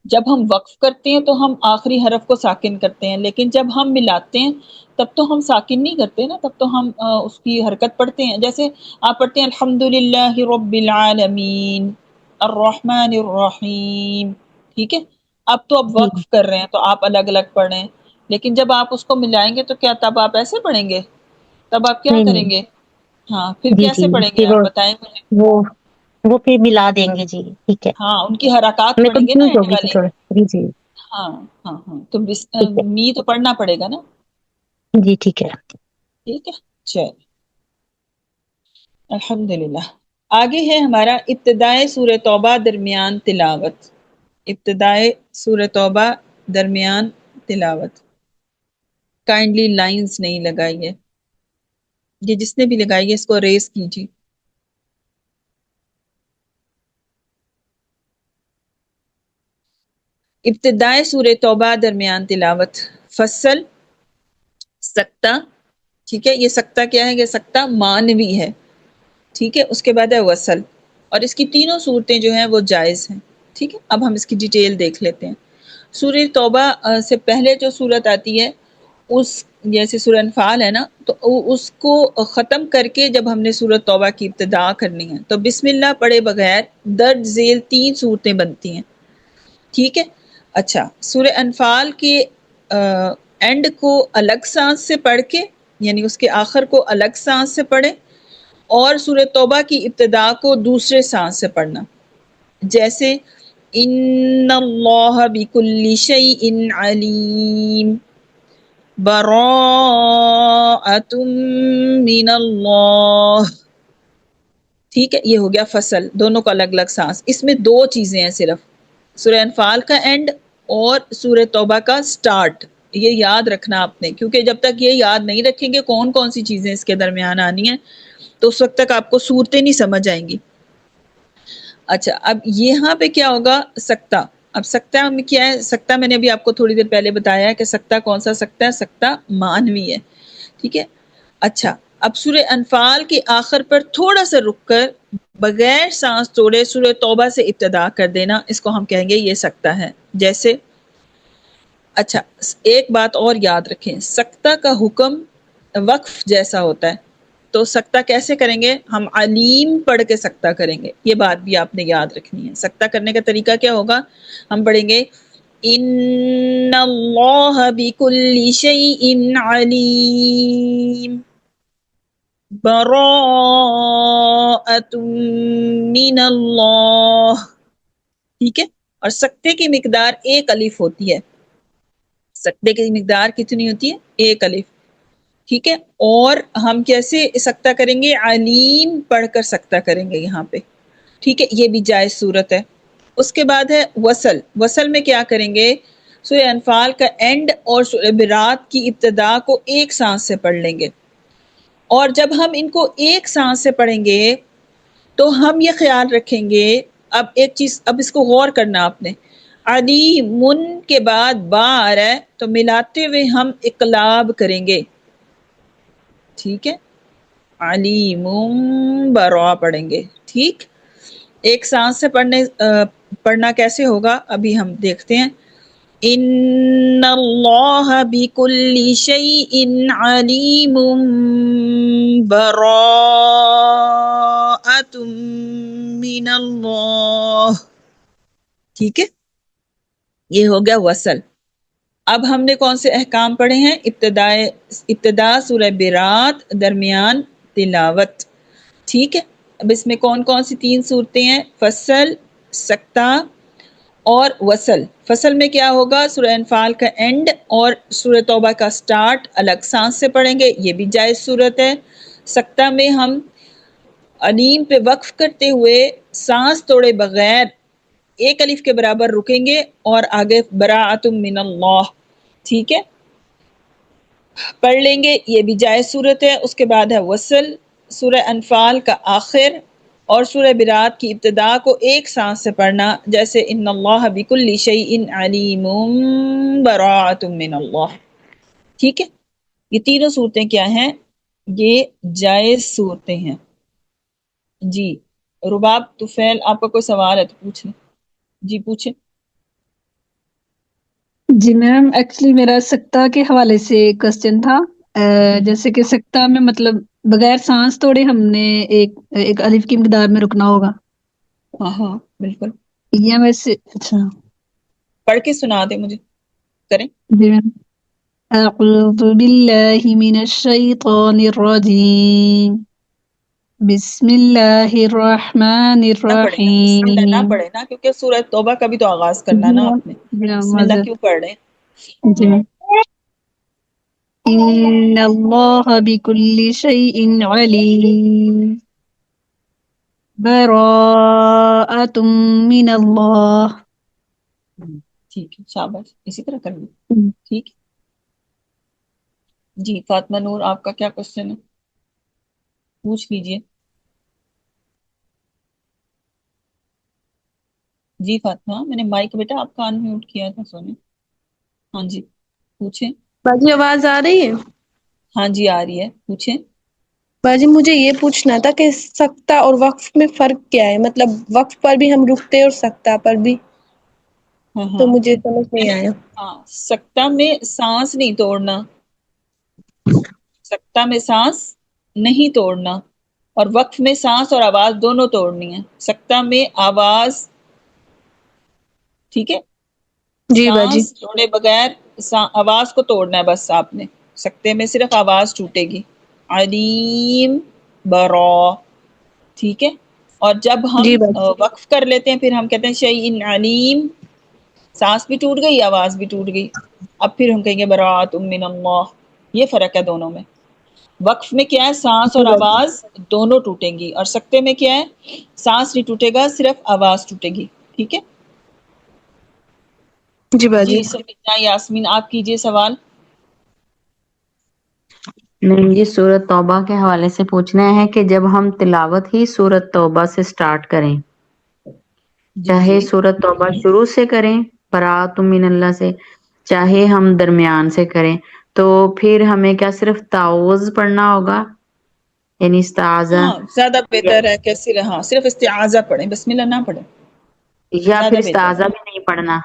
جب ہم وقف کرتے ہیں تو ہم آخری حرف کو ساکن کرتے ہیں، لیکن جب ہم ملاتے ہیں تب تو ہم ساکن نہیں کرتے نا، تب تو ہم اس کی حرکت پڑھتے ہیں۔ جیسے آپ پڑھتے ہیں الحمدللہ رب العالمین الرحمن الرحیم، ٹھیک ہے، اب تو اب جی وقف کر رہے ہیں تو آپ الگ الگ پڑھ رہے ہیں، لیکن جب آپ اس کو ملائیں گے تو کیا تب آپ ایسے پڑھیں گے؟ تب آپ کیا نہیں کریں نہیں، گے؟ ہاں پھر جی کیسے پڑھیں گے پھر آپ بتائیں مجھے؟ وہ پھر ملا دیں گے، جی ٹھیک ہے، ہاں ان کی حرکات میں پڑھیں گے نا کنفیوز ہو اینڈ گئی تھی والے۔ تھوڑا، جی ہاں ہاں ہاں تو ٹھیک ہے، می تو پڑھنا پڑے گا نا، جی ٹھیک ہے۔ ٹھیک ہے چل الحمدللہ۔ آگے ہے ہمارا ابتدائے سورہ توبہ درمیان تلاوت، ابتدائے سورہ توبہ درمیان تلاوت۔ کائنڈلی لائنز نہیں لگائی ہے، یہ جس نے بھی لگائی ہے اس کو ریز کیجیے۔ ابتدائے سورہ توبہ درمیان تلاوت۔ فصل سکتہ، ٹھیک ہے، یہ سکتہ کیا ہے؟ یہ سکتہ مانوی ہے، ٹھیک ہے، اس کے بعد ہے وصل، اور اس کی تینوں صورتیں جو ہیں وہ جائز ہیں، ٹھیک ہے۔ اب ہم اس کی ڈیٹیل دیکھ لیتے ہیں۔ سورہ توبہ سے پہلے جو صورت آتی ہے اس جیسے سورہ انفال ہے نا، تو اس کو ختم کر کے جب ہم نے سورہ توبہ کی ابتدا کرنی ہے تو بسم اللہ پڑھے بغیر درج ذیل 3 صورتیں بنتی ہیں، ٹھیک ہے۔ اچھا، سورہ انفال کے اینڈ کو الگ سانس سے پڑھ کے، یعنی اس کے آخر کو الگ سانس سے پڑھیں، اور سورہ توبہ کی ابتدا کو دوسرے سانس سے پڑھنا، جیسے ان اللہ بکل شیء علیم، براءۃ من اللہ، ٹھیک ہے۔ یہ ہو گیا فصل، دونوں کو الگ الگ سانس۔ اس میں 2 چیزیں ہیں صرف، سورہ انفال کا اینڈ اور سورہ توبہ کا سٹارٹ، یہ یاد رکھنا آپ نے، کیونکہ جب تک یہ یاد نہیں رکھیں گے کون کون سی چیزیں اس کے درمیان آنی ہیں تو اس وقت تک آپ کو صورتیں نہیں سمجھ آئیں گی۔ اچھا، اب یہاں پہ کیا ہوگا؟ سکتہ۔ اب سکتہ میں کیا ہے؟ سکتہ میں نے ابھی آپ کو تھوڑی دیر پہلے بتایا ہے کہ سکتہ کون سا سکتہ ہے، سکتہ مانوی ہے، ٹھیک ہے۔ اچھا، اب سورہ انفال کے آخر پر تھوڑا سا رک کر بغیر سانس توڑے سورہ توبہ سے ابتدا کر دینا، اس کو ہم کہیں گے یہ سکتہ ہے، جیسے۔ اچھا، ایک بات اور یاد رکھیں، سکتہ کا حکم وقف جیسا ہوتا ہے، تو سکتہ کیسے کریں گے؟ ہم علیم پڑھ کے سکتہ کریں گے، یہ بات بھی آپ نے یاد رکھنی ہے۔ سکتہ کرنے کا طریقہ کیا ہوگا؟ ہم پڑھیں گے ان اللہ بکل شیء علیم براءۃ من اللہ، ٹھیک ہے۔ اور سکتے کی مقدار 1 الف ہوتی ہے، سکتے کی مقدار کتنی ہوتی ہے؟ 1 الف، ٹھیک ہے۔ اور ہم کیسے سکتہ کریں گے؟ علیم پڑھ کر سکتہ کریں گے یہاں پہ، ٹھیک ہے، یہ بھی جائز صورت ہے۔ اس کے بعد ہے وصل۔ وصل میں کیا کریں گے؟ سورہ انفال کا اینڈ اور سورہ برات کی ابتدا کو ایک سانس سے پڑھ لیں گے، اور جب ہم ان کو ایک سانس سے پڑھیں گے تو ہم یہ خیال رکھیں گے، اب ایک چیز، اب اس کو غور کرنا آپ نے، علیمن کے بعد با آ رہا ہے تو ملاتے ہوئے ہم اقلاب کریں گے، ٹھیک ہے، علیم برا پڑھیں گے، ٹھیک۔ ایک سانس سے پڑھنا کیسے ہوگا ابھی ہم دیکھتے ہیں۔ ان اللہ بکل شیء علیم براءۃ من اللہ، ٹھیک ہے، یہ ہو گیا وصل۔ اب ہم نے کون سے احکام پڑھے ہیں؟ ابتدا سورہ برات درمیان تلاوت، ٹھیک ہے۔ اب اس میں کون کون سی 3 صورتیں ہیں؟ فصل، سکتہ اور وصل۔ فصل میں کیا ہوگا؟ سورہ انفال کا اینڈ اور سورہ توبہ کا سٹارٹ الگ سانس سے پڑھیں گے، یہ بھی جائز صورت ہے۔ سکتہ میں ہم علیم پہ وقف کرتے ہوئے سانس توڑے بغیر ایک الف کے برابر رکیں گے اور آگے براءۃ من اللہ، ٹھیک ہے، پڑھ لیں گے، یہ بھی جائز صورت ہے۔ اس کے بعد ہے وصل، سورہ انفال کا آخر اور سورہ برات کی ابتدا کو ایک سانس سے پڑھنا، جیسے ان اللہ بکل شیء علیم براءۃ من اللہ، ٹھیک ہے۔ یہ تینوں صورتیں کیا ہیں؟ یہ جائز صورتیں ہیں۔ جی رباب طفیل، آپ کا کوئی سوال ہے تو پوچھ لیں، جی پوچھیں۔ جی میم، ایکچولی میرا سکتہ کے حوالے سے کوشچن تھا، جیسے کہ سکتہ میں مطلب بغیر سانس توڑے ہم نے ایک الف کی مقدار میں رکنا ہوگا، ہاں ہاں بالکل، یا ویسے؟ اچھا پڑھ کے سنا دیں مجھے، کریں۔ جی میم، اعوذ باللہ من الشیطان الرجیم، بسم اللہ الرحمن نہ پڑھے نا، بسم اللہ نہ الرحیم۔ پڑھے نا، کیونکہ سورہ توبہ کا بھی تو آغاز کرنا جی نا میم، آپ نے، جی میم، بسم اللہ کیوں پڑھ رہے ہیں؟ جی میم۔ ان اللہ بکل شیء علیم براءۃ من اللہ۔ ٹھیک ہے، شاباش، اسی طرح کر لیں، ٹھیک ہے۔ جی فاطمہ نور، آپ کا کیا کوشچن ہے؟ پوچھ لیجئے۔ جی فاطمہ، میں نے مائک بیٹا آپ کا ان میوٹ کیا تھا سونے، ہاں جی پوچھیں۔ باجی آواز آ رہی ہے؟ ہاں جی آ رہی ہے، پوچھیں۔ باجی مجھے یہ پوچھنا تھا کہ سکتہ اور وقف میں فرق کیا ہے؟ مطلب وقف پر بھی ہم رکتے اور سکتہ پر بھی، ہاں تو ہاں مجھے سمجھ نہیں آیا۔ ہاں، سکتہ میں سانس نہیں توڑنا، سکتہ میں سانس نہیں توڑنا، اور وقف میں سانس اور آواز دونوں توڑنی ہے۔ سکتہ میں آواز، ٹھیک ہے، جی باجی۔ سانس توڑے بغیر آواز کو توڑنا ہے بس آپ نے، سکتے میں صرف آواز ٹوٹے گی، علیم برا، ٹھیک ہے۔ اور جب ہم جی باجی۔ وقف کر لیتے ہیں پھر ہم کہتے ہیں شیء علیم، سانس بھی ٹوٹ گئی، آواز بھی ٹوٹ گئی، اب پھر ہم کہیں گے براءۃ من اللہ، یہ فرق ہے دونوں میں۔ وقف میں کیا ہے؟ سانس اور جی باجی۔ آواز دونوں ٹوٹیں گی، اور سکتے میں کیا ہے؟ سانس نہیں ٹوٹے گا، صرف آواز ٹوٹے گی، ٹھیک ہے۔ جی باجی۔ جی سمینا یاسمین، آپ کیجئے سوال۔ نہیں، یہ سورۃ توبہ کے حوالے سے پوچھنا ہے کہ جب ہم تلاوت ہی سورۃ توبہ سے سٹارٹ کریں، جی چاہے جی سورۃ توبہ شروع سے کریں براءۃ من اللہ سے، چاہے ہم درمیان سے کریں، تو پھر ہمیں کیا صرف تعوذ پڑھنا ہوگا، یعنی استعاذہ، ہاں زیادہ یا بہتر ہے کہ صرف استعاذہ پڑھیں، بسم اللہ نہ پڑھیں، پھر زیادہ بہتر ہے۔ استعاذہ بھی نہیں پڑھنا؟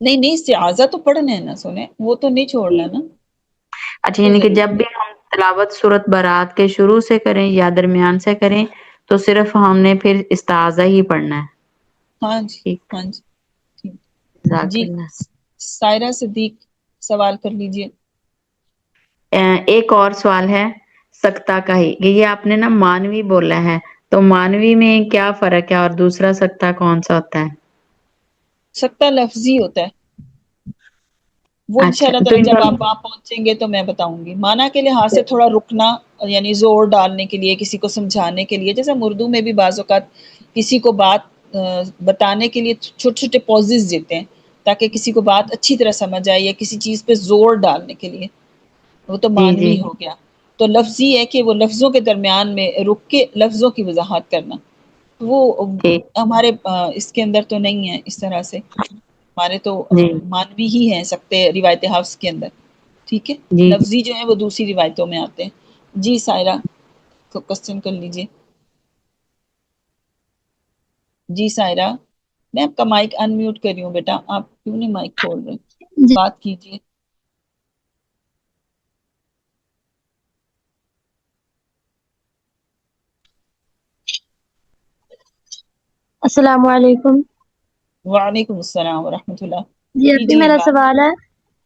نہیں استعاذہ تو پڑھنا ہے نا، سنیں وہ تو نہیں چھوڑنا نا، اچھا، تو یعنی کہ جب ضروری بھی ہے۔ ہم تلاوت سورۃ برات کے شروع سے کریں یا درمیان سے کریں تو صرف ہم نے پھر استعاذہ ہی پڑھنا ہے؟ ہاں جی ٹھیک، ہاں جی ٹھیک۔ جزاک جی اللہ۔ سائرہ صدیق سوال کر لیجئے۔ ایک اور سوال ہے سکتہ کا ہی، کہ یہ آپ نے نا مانوی بولا ہے، تو مانوی میں کیا فرق ہے اور دوسرا سکتہ کون سا ہوتا ہے؟ سکتہ لفظی ہوتا ہے، وہ اچھا انشاءاللہ تو تعالی جب آپ وہاں پہنچیں گے تو میں بتاؤں گی۔ معنی کے لحاظ سے تھوڑا رکنا، یعنی زور ڈالنے کے لیے، کسی کو سمجھانے کے لیے، جیسے ہم اردو میں بھی بعض اوقات کسی کو بات بتانے کے لیے چھوٹے چھوٹے پوزز دیتے ہیں تاکہ کسی کو بات اچھی طرح سمجھ آئے، یا کسی چیز پہ زور ڈالنے کے لیے، وہ تو جی جی مانوی ہو گیا۔ تو لفظی ہے کہ وہ لفظوں کے درمیان میں رک کے لفظوں کی وضاحت کرنا، وہ ٹھیک، ہمارے اس کے اندر تو نہیں ہے اس طرح سے، ہمارے تو جی مانوی ہی ہیں سکتے روایت حفظ کے اندر، ٹھیک ہے۔ جی لفظی جو ہے وہ دوسری روایتوں میں آتے ہیں۔ جی سائرہ کو کوسچن کر لیجئے۔ جی سائرہ، میں آپ کا مائک ان میوٹ کر رہی ہوں بیٹا، آپ کیوں نہیں مائک کھول رہے؟ جی بات کیجئے۔ السلام علیکم۔ وعلیکم السلام ورحمۃ اللہ، جی ابھی کیجئے میرا بات۔ سوال ہے،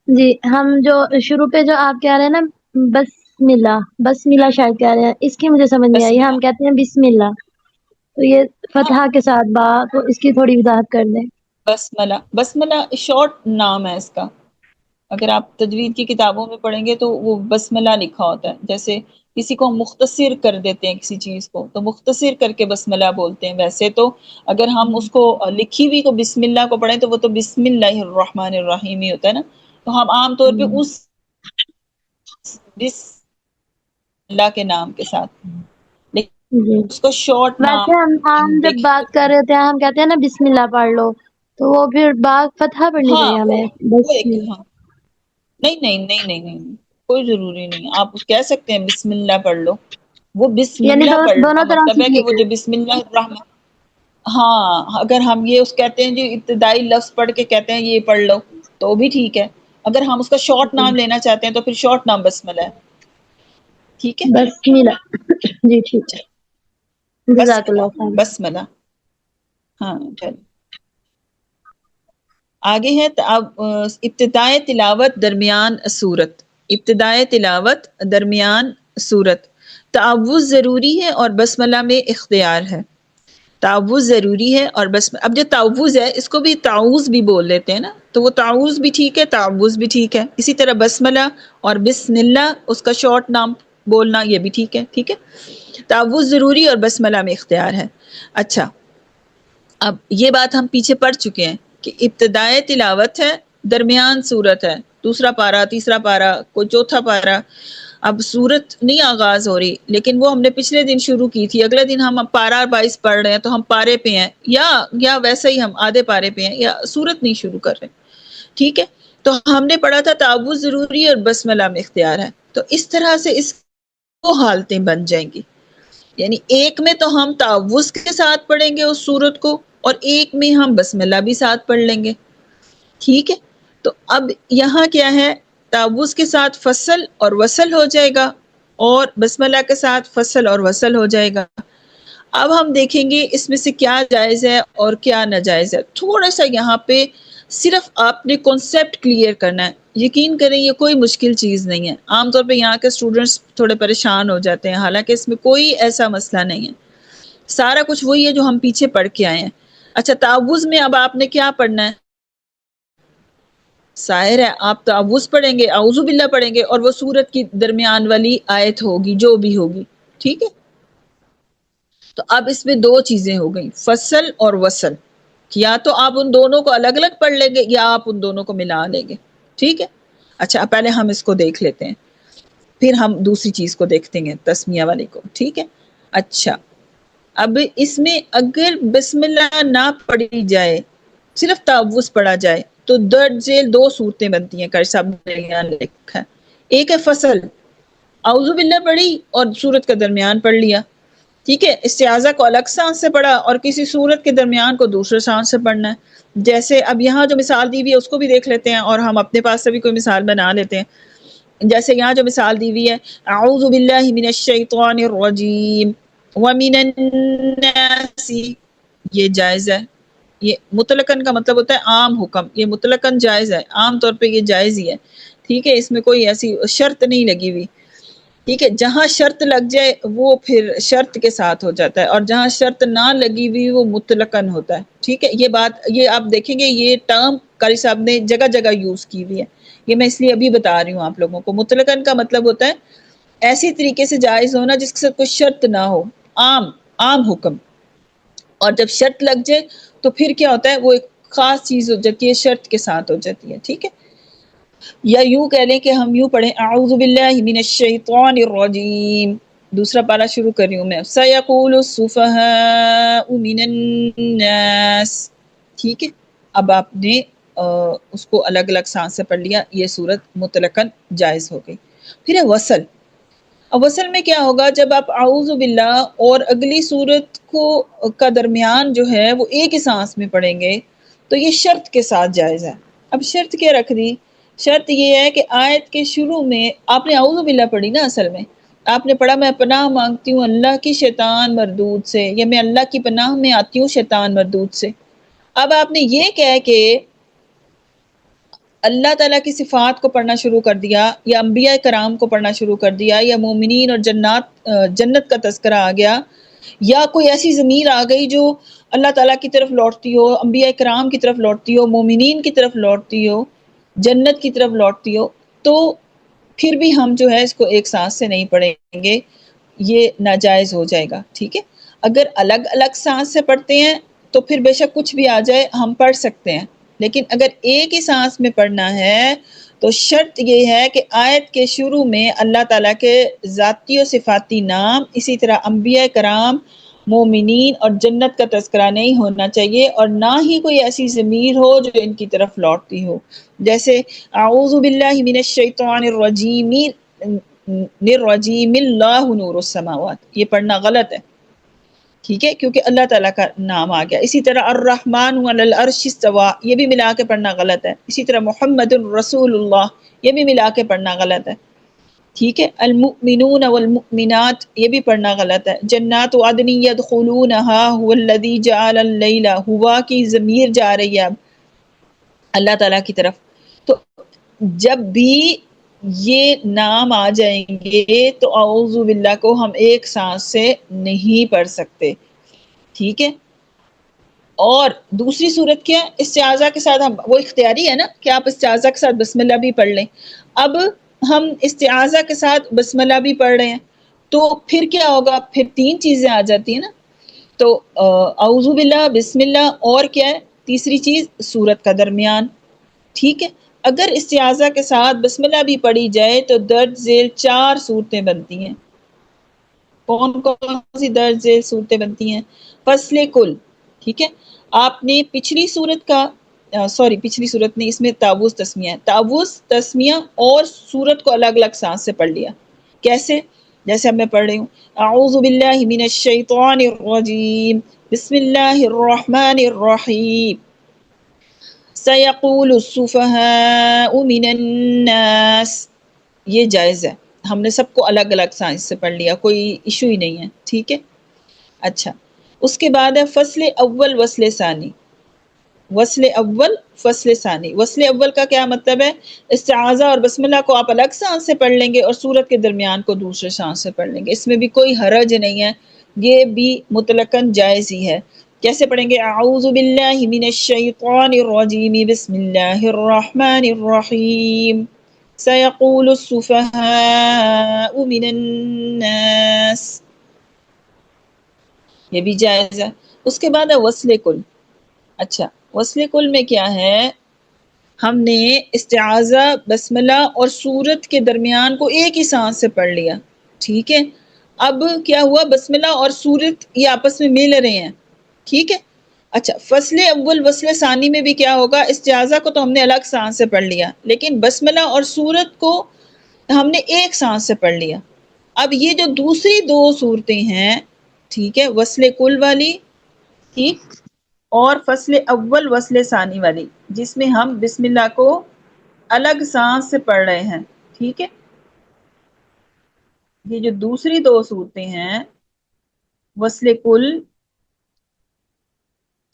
جی ہم جو شروع پہ جو آپ کہہ رہے ہیں نا، بس بسم اللہ شاید کہہ رہے ہیں، اس کی مجھے سمجھ نہیں آئی. ہم کہتے ہیں بسم اللہ، تو یہ فتحہ کے ساتھ با، تو اس کی تھوڑی وضاحت کر دیں. بسملہ شارٹ نام ہے اس کا. اگر آپ تجوید کی کتابوں میں پڑھیں گے تو وہ بسملہ لکھا ہوتا ہے. جیسے کسی کو ہم مختصر کر دیتے ہیں کسی چیز کو، تو مختصر کر کے بسملہ بولتے ہیں. ویسے تو اگر ہم اس کو لکھی ہوئی کو بسم اللہ کو پڑھیں تو وہ تو بسم اللہ الرحمن الرحیم ہی ہوتا ہے نا. تو ہم عام طور پہ اس بسم اللہ کے نام کے ساتھ، لیکن اس کو شارٹ نام ویسے ہم جب دیکھیں بات کر رہے ہوتے ہیں ہم کہتے ہیں نا بسم اللہ پڑھ لو، تو وہ پھر بات فتحہ پڑھنی ہاں چاہیے ہمیں. وہ ایک ہاں نہیں کوئی ضروری نہیں. آپ کہہ سکتے ہیں بسم اللہ پڑھ لو. وہ بسم یعنی اللہ پڑھنے کا دونوں طرح مطلب سے ہے کہ ٹھیک وہ جو بسم اللہ الرحمن، ہاں اگر ہم یہ اس کہتے ہیں جو ابتدائی لفظ پڑھ کے کہتے ہیں یہ پڑھ لو تو بھی ٹھیک ہے. اگر ہم اس کا شارٹ نام لینا چاہتے ہیں تو پھر شارٹ نام بسملہ ہے. ٹھیک ہے، بسم اللہ. جی ٹھیک ہے، جزاک اللہ خیر. بسملہ. ہاں چلو آگے ہے. اب ابتدائے تلاوت درمیان سورت. ابتدائے تلاوت درمیان سورت تعوذ ضروری ہے اور بسملہ میں اختیار ہے. تعوذ ضروری ہے اور اب جو تعوذ ہے اس کو بھی تعوذ بھی بول لیتے ہیں نا، تو وہ تعوذ بھی ٹھیک ہے، تعوذ بھی ٹھیک ہے. اسی طرح بسملہ اور بسم اللہ اس کا شارٹ نام بولنا یہ بھی ٹھیک ہے. ٹھیک ہے، تعوذ ضروری اور بسملہ میں اختیار ہے. اچھا، اب یہ بات ہم پیچھے پڑھ چکے ہیں کہ ابتدائے تلاوت ہے، درمیان سورت ہے، دوسرا پارا، تیسرا پارا، کوئی چوتھا پارا. اب سورت نہیں آغاز ہو رہی، لیکن وہ ہم نے پچھلے دن شروع کی تھی. اگلے دن ہم پارا 22 پڑھ رہے ہیں تو ہم پارے پہ ہیں، یا ویسے ہی ہم آدھے پارے پہ ہیں، یا سورت نہیں شروع کر رہے. ٹھیک ہے، تو ہم نے پڑھا تھا تعوذ ضروری اور بسملہ میں اختیار ہے. تو اس طرح سے اس دو حالتیں بن جائیں گی. یعنی ایک میں تو ہم تعوذ کے ساتھ پڑھیں گے اس سورت کو، اور ایک میں ہم بسملہ بھی ساتھ پڑھ لیں گے. ٹھیک ہے، تو اب یہاں کیا ہے، تعوذ کے ساتھ فصل اور وصل ہو جائے گا، اور بسملہ کے ساتھ فصل اور وصل ہو جائے گا. اب ہم دیکھیں گے اس میں سے کیا جائز ہے اور کیا ناجائز ہے. تھوڑا سا یہاں پہ صرف آپ نے کانسیپٹ کلیئر کرنا ہے. یقین کریں یہ کوئی مشکل چیز نہیں ہے. عام طور پہ یہاں کے اسٹوڈنٹس تھوڑے پریشان ہو جاتے ہیں، حالانکہ اس میں کوئی ایسا مسئلہ نہیں ہے. سارا کچھ وہی ہے جو ہم پیچھے پڑھ کے آئے ہیں. اچھا، تعوذ میں اب آپ نے کیا پڑھنا ہے؟ ظاہر ہے آپ تعوذ پڑھیں گے، اعوذ باللہ پڑھیں گے، اور وہ سورت کی درمیان والی آیت ہوگی جو بھی ہوگی. ٹھیک ہے، تو اب اس میں دو چیزیں ہو گئیں، فصل اور وصل. یا تو آپ ان دونوں کو الگ الگ پڑھ لیں گے یا آپ ان دونوں کو ملا لیں گے. ٹھیک ہے، اچھا پہلے ہم اس کو دیکھ لیتے ہیں، پھر ہم دوسری چیز کو دیکھتے ہیں، تسمیہ والے کو. ٹھیک ہے، اچھا اب اس میں اگر بسم اللہ نہ پڑھی جائے، صرف تعوذ پڑھا جائے، تو درج ذیل دو صورتیں بنتی ہیں. کاری صاحب نے یہاں لکھا ہے، ایک ہے فصل، اعوذ باللہ پڑھی اور سورت کا درمیان پڑھ لیا. ٹھیک ہے، استعاذہ کو الگ سانس سے پڑھا اور کسی سورت کے درمیان کو دوسرے سانس سے پڑھنا ہے. جیسے اب یہاں جو مثال دی ہوئی ہے اس کو بھی دیکھ لیتے ہیں، اور ہم اپنے پاس سے بھی کوئی مثال بنا لیتے ہیں. جیسے یہاں جو مثال دی ہوئی ہے، اعوذ باللہ من الشیطان الرجیم ومن الناس، یہ جائز ہے. یہ مطلقاً کا مطلب ہوتا ہے عام حکم، یہ مطلقاً جائز ہے، عام طور پہ یہ جائز ہی ہے. ٹھیک ہے، اس میں کوئی ایسی شرط نہیں لگی ہوئی. ٹھیک ہے، جہاں شرط لگ جائے وہ پھر شرط کے ساتھ ہو جاتا ہے، اور جہاں شرط نہ لگی ہوئی وہ مطلقاً ہوتا ہے. ٹھیک ہے، یہ بات یہ آپ دیکھیں گے، یہ ٹرم قاری صاحب نے جگہ جگہ یوز کی ہوئی ہے. یہ میں اس لیے ابھی بتا رہی ہوں آپ لوگوں کو. مطلقاً کا مطلب ہوتا ہے ایسی طریقے سے جائز ہونا جس کے ساتھ کوئی شرط نہ ہو، عام حکم. اور جب شرط لگ جائے تو پھر کیا ہوتا ہے، وہ ایک خاص چیز ہو جاتی ہے، شرط کے ساتھ ہو جاتی ہے. ٹھیک ہے، یا یوں کہہ لیں کہ ہم یوں پڑھیں، اعوذ باللہ من الشیطان الرجیم. دوسرا پارا شروع کر رہی ہوں میں، سیقول السفہاء من الناس. ٹھیک ہے، اب آپ نے اس کو الگ الگ سانس سے پڑھ لیا، یہ صورت مطلقاً جائز ہو گئی. پھر ہے وصل. اب وصل میں کیا ہوگا، جب آپ اعوذ باللہ اور اگلی صورت کا درمیان جو ہے وہ ایک ہی سانس میں پڑھیں گے تو یہ شرط کے ساتھ جائز ہے. اب شرط کیا رکھ دی؟ شرط یہ ہے کہ آیت کے شروع میں آپ نے اعوذ باللہ پڑھی نا، اصل میں آپ نے پڑھا میں پناہ مانگتی ہوں اللہ کی شیطان مردود سے، یا میں اللہ کی پناہ میں آتی ہوں شیطان مردود سے. اب آپ نے یہ کہہ کے اللہ تعالیٰ کی صفات کو پڑھنا شروع کر دیا یا انبیاء کرام کو پڑھنا شروع کر دیا یا مومنین اور جنت کا تذکرہ آ گیا یا کوئی ایسی ضمیر آ گئی جو اللہ تعالیٰ کی طرف لوٹتی ہو، انبیاء کرام کی طرف لوٹتی ہو، مومنین کی طرف لوٹتی ہو، جنت کی طرف لوٹتی ہو، تو پھر بھی ہم جو ہے اس کو ایک سانس سے نہیں پڑھیں گے، یہ ناجائز ہو جائے گا. ٹھیک ہے، اگر الگ الگ سانس سے پڑھتے ہیں تو پھر بے شک کچھ بھی آ جائے ہم پڑھ سکتے ہیں، لیکن اگر ایک ہی سانس میں پڑھنا ہے تو شرط یہ ہے کہ آیت کے شروع میں اللہ تعالیٰ کے ذاتی و صفاتی نام، اسی طرح انبیاء کرام، مومنین اور جنت کا تذکرہ نہیں ہونا چاہیے، اور نہ ہی کوئی ایسی ضمیر ہو جو ان کی طرف لوٹتی ہو، جیسے اعوذ باللہ من الشیطان الرجیم اللہ نور السماوات، یہ پڑھنا غلط ہے. ٹھیک ہے، کیونکہ اللہ تعالیٰ کا نام آ گیا. اسی طرح الرحمن علی العرش استوى، یہ بھی ملا کے پڑھنا غلط ہے. اسی طرح محمد رسول اللہ، یہ بھی ملا کے پڑھنا غلط ہے. ٹھیک ہے، المؤمنون والمؤمنات، یہ بھی پڑھنا غلط ہے. جنات عدن يدخلونها هو الذي جعل الليل، ہوا کی ضمیر جا رہی ہے اب اللہ تعالیٰ کی طرف. تو جب بھی یہ نام آ جائیں گے تو اعوذ باللہ کو ہم ایک سانس سے نہیں پڑھ سکتے. ٹھیک ہے، اور دوسری صورت کیا ہے؟ استعاذہ کے ساتھ ہم، وہ اختیاری ہے نا کہ آپ استعاذہ کے ساتھ بسم اللہ بھی پڑھ لیں. اب ہم استعاذہ کے ساتھ بسم اللہ بھی پڑھ رہے ہیں تو پھر کیا ہوگا؟ پھر تین چیزیں آ جاتی ہیں نا. تو اعوذ باللہ، بسم اللہ، اور کیا ہے تیسری چیز؟ سورت کا درمیان. ٹھیک ہے، اگر استعاذہ کے ساتھ بسم اللہ بھی پڑھی جائے تو درج ذیل 4 صورتیں بنتی ہیں. کون کون سی درج ذیل صورتیں بنتی ہیں؟ فصل کل. ٹھیک ہے، آپ نے پچھلی صورت کا پچھلی صورت نہیں، اس میں تعوذ تسمیہ ہے، تعوذ تسمیہ اور صورت کو الگ الگ سانس سے پڑھ لیا. کیسے؟ جیسے اب میں پڑھ رہی ہوں، اعوذ باللہ من الشیطان الرجیم بسم اللہ الرحمن الرحیم سیقول السفہاء من الناس، یہ جائز ہے. ہم نے سب کو الگ الگ سانس سے پڑھ لیا، کوئی ایشو ہی نہیں ہے. ٹھیک ہے، اچھا، اس کے بعد ہے فصل اول وصل ثانی. وصل اول فصل ثانی، وصل اول کا کیا مطلب ہے؟ استعاذہ اور بسم اللہ کو آپ الگ سانس سے پڑھ لیں گے اور سورت کے درمیان کو دوسرے سانس سے پڑھ لیں گے، اس میں بھی کوئی حرج نہیں ہے، یہ بھی مطلقاً جائز ہی ہے. کیسے پڑھیں گے؟ اعوذ باللہ من الشیطان الرجیم بسم اللہ الرحمن الرحیم سیقول السفہاء من الناس، یہ بھی جائز ہے. اس کے بعد ہے وصل کل. اچھا، وصل کل میں کیا ہے؟ ہم نے استعاذہ، بسم اللہ اور سورت کے درمیان کو ایک ہی سانس سے پڑھ لیا. ٹھیک ہے، اب کیا ہوا؟ بسم اللہ اور سورت یہ آپس میں مل رہے ہیں. ٹھیک ہے، اچھا، فصل اول وصل ثانی میں بھی کیا ہوگا؟ استعاذہ کو تو ہم نے الگ سانس سے پڑھ لیا، لیکن بسم اللہ اور سورت کو ہم نے ایک سانس سے پڑھ لیا. اب یہ جو دوسری 2 صورتیں ہیں، ٹھیک ہے، وصل کل والی، ٹھیک، اور فصل اول وصل ثانی والی، جس میں ہم بسم اللہ کو الگ سانس سے پڑھ رہے ہیں. ٹھیک ہے، یہ جو دوسری 2 صورتیں ہیں، وصل کل،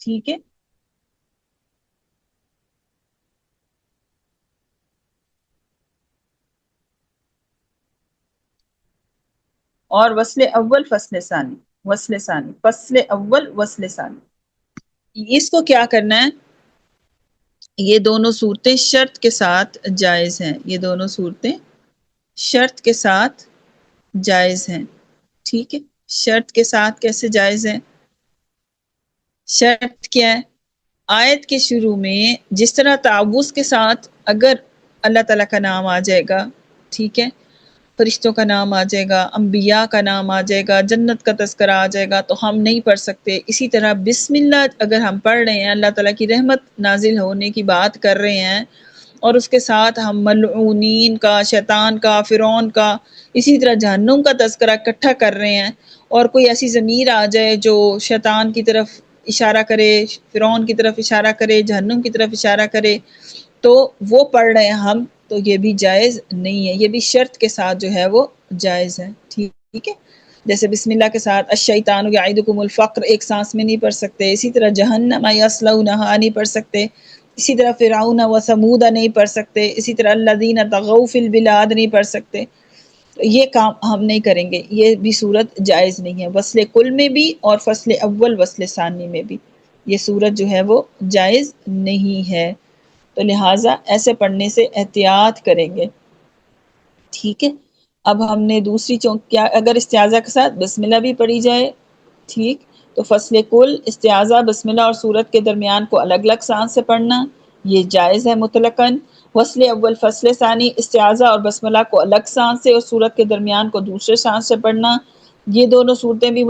ٹھیک ہے، اور وصل اول فصل ثانی، وصل ثانی، فصل اول وصل ثانی، اس کو کیا کرنا ہے؟ یہ دونوں صورتیں شرط کے ساتھ جائز ہیں، یہ دونوں صورتیں شرط کے ساتھ جائز ہیں. ٹھیک ہے، شرط کے ساتھ کیسے جائز ہیں؟ شرط کیا ہے؟ آیت کے شروع میں جس طرح تعوذ کے ساتھ اگر اللہ تعالیٰ کا نام آ جائے گا، ٹھیک ہے، فرشتوں کا نام آ جائے گا، انبیاء کا نام آ جائے گا، جنت کا تذکرہ آ جائے گا تو ہم نہیں پڑھ سکتے. اسی طرح بسم اللہ اگر ہم پڑھ رہے ہیں، اللہ تعالیٰ کی رحمت نازل ہونے کی بات کر رہے ہیں اور اس کے ساتھ ہم ملعونین کا، شیطان کا، فرعون کا، اسی طرح جہنم کا تذکرہ اکٹھا کر رہے ہیں، اور کوئی ایسی ضمیر آ جائے جو شیطان کی طرف اشارہ کرے، فرعون کی طرف اشارہ کرے، جہنم کی طرف اشارہ کرے، تو وہ پڑھ رہے ہیں ہم، تو یہ بھی جائز نہیں ہے، یہ بھی شرط کے ساتھ جو ہے وہ جائز ہے. ٹھیک ہے، جیسے بسم اللہ کے ساتھ الشیطان یعدکم الفقر ایک سانس میں نہیں پڑھ سکتے، اسی طرح جہنم یصلونھا نہیں پڑھ سکتے، اسی طرح فرعون و ثمود نہیں پڑھ سکتے، اسی طرح الذین طغوا فی البلاد نہیں پڑھ سکتے. یہ کام ہم نہیں کریں گے، یہ بھی صورت جائز نہیں ہے. وصل کل میں بھی اور فصل اول وصل ثانی میں بھی یہ صورت جو ہے وہ جائز نہیں ہے. تو لہٰذا ایسے پڑھنے سے احتیاط کریں گے. ٹھیک ہے. اب ہم نے دوسری کیا اگر استعاذہ کے ساتھ بسم اللہ بھی پڑھی جائے، ٹھیک، تو فصل کل استعاذہ بسم اللہ اور سورت کے درمیان کو الگ الگ سانس سے پڑھنا یہ جائز ہے مطلقاً. وصل اول فصل ثانی استعاذہ اور بسم اللہ کو الگ سانس سے اور سورت کے درمیان کو دوسرے سانس سے پڑھنا، یہ دونوں صورتیں بھی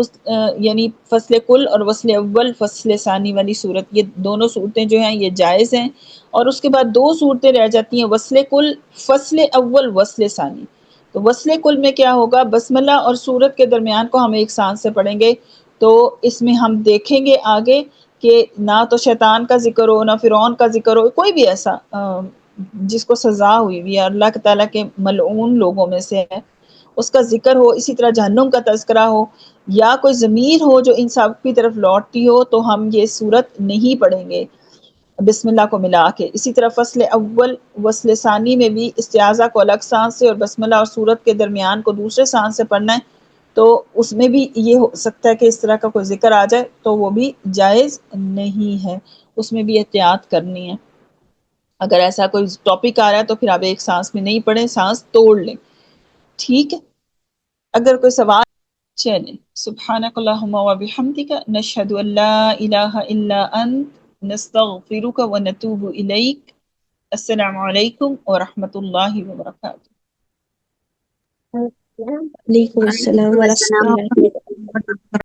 یعنی فصل کل اور وصل اول فصل ثانی والی صورت، یہ دونوں صورتیں جو ہیں یہ جائز ہیں. اور اس کے بعد دو صورتیں رہ جاتی ہیں، وصل کل فصل اول وصل ثانی. تو وصل کل میں کیا ہوگا، بسم اللہ اور سورت کے درمیان کو ہم ایک سانس سے پڑھیں گے. تو اس میں ہم دیکھیں گے آگے کہ نہ تو شیطان کا ذکر ہو، نہ فرعون کا ذکر ہو، کوئی بھی ایسا جس کو سزا ہوئی ہوئی ہے اللہ تعالیٰ کے ملعون لوگوں میں سے ہے اس کا ذکر ہو. اسی طرح جہنم کا تذکرہ ہو یا کوئی ضمیر ہو جو ان سب کی طرف لوٹتی ہو، تو ہم یہ صورت نہیں پڑھیں گے بسم اللہ کو ملا کے. اسی طرح فصل اول وصل ثانی میں بھی استعاذہ کو الگ سانس سے اور بسم اللہ اور سورت کے درمیان کو دوسرے سانس سے پڑھنا ہے. تو اس میں بھی یہ ہو سکتا ہے کہ اس طرح کا کوئی ذکر آ جائے تو وہ بھی جائز نہیں ہے، اس میں بھی احتیاط کرنی ہے. اگر ایسا کوئی ٹاپک آ رہا ہے تو پھر آپ ایک سانس میں نہیں پڑھیں، سانس توڑ لیں. ٹھیک ہے. اگر کوئی سوال چلیں. سبحانک اللہم و بحمدک نشہد ان لا الہ الا انت نستغفرک و نتوب الیک. السلام علیکم ورحمۃ اللہ وبرکاتہ. وعلیکم السلام ورحمۃ اللہ.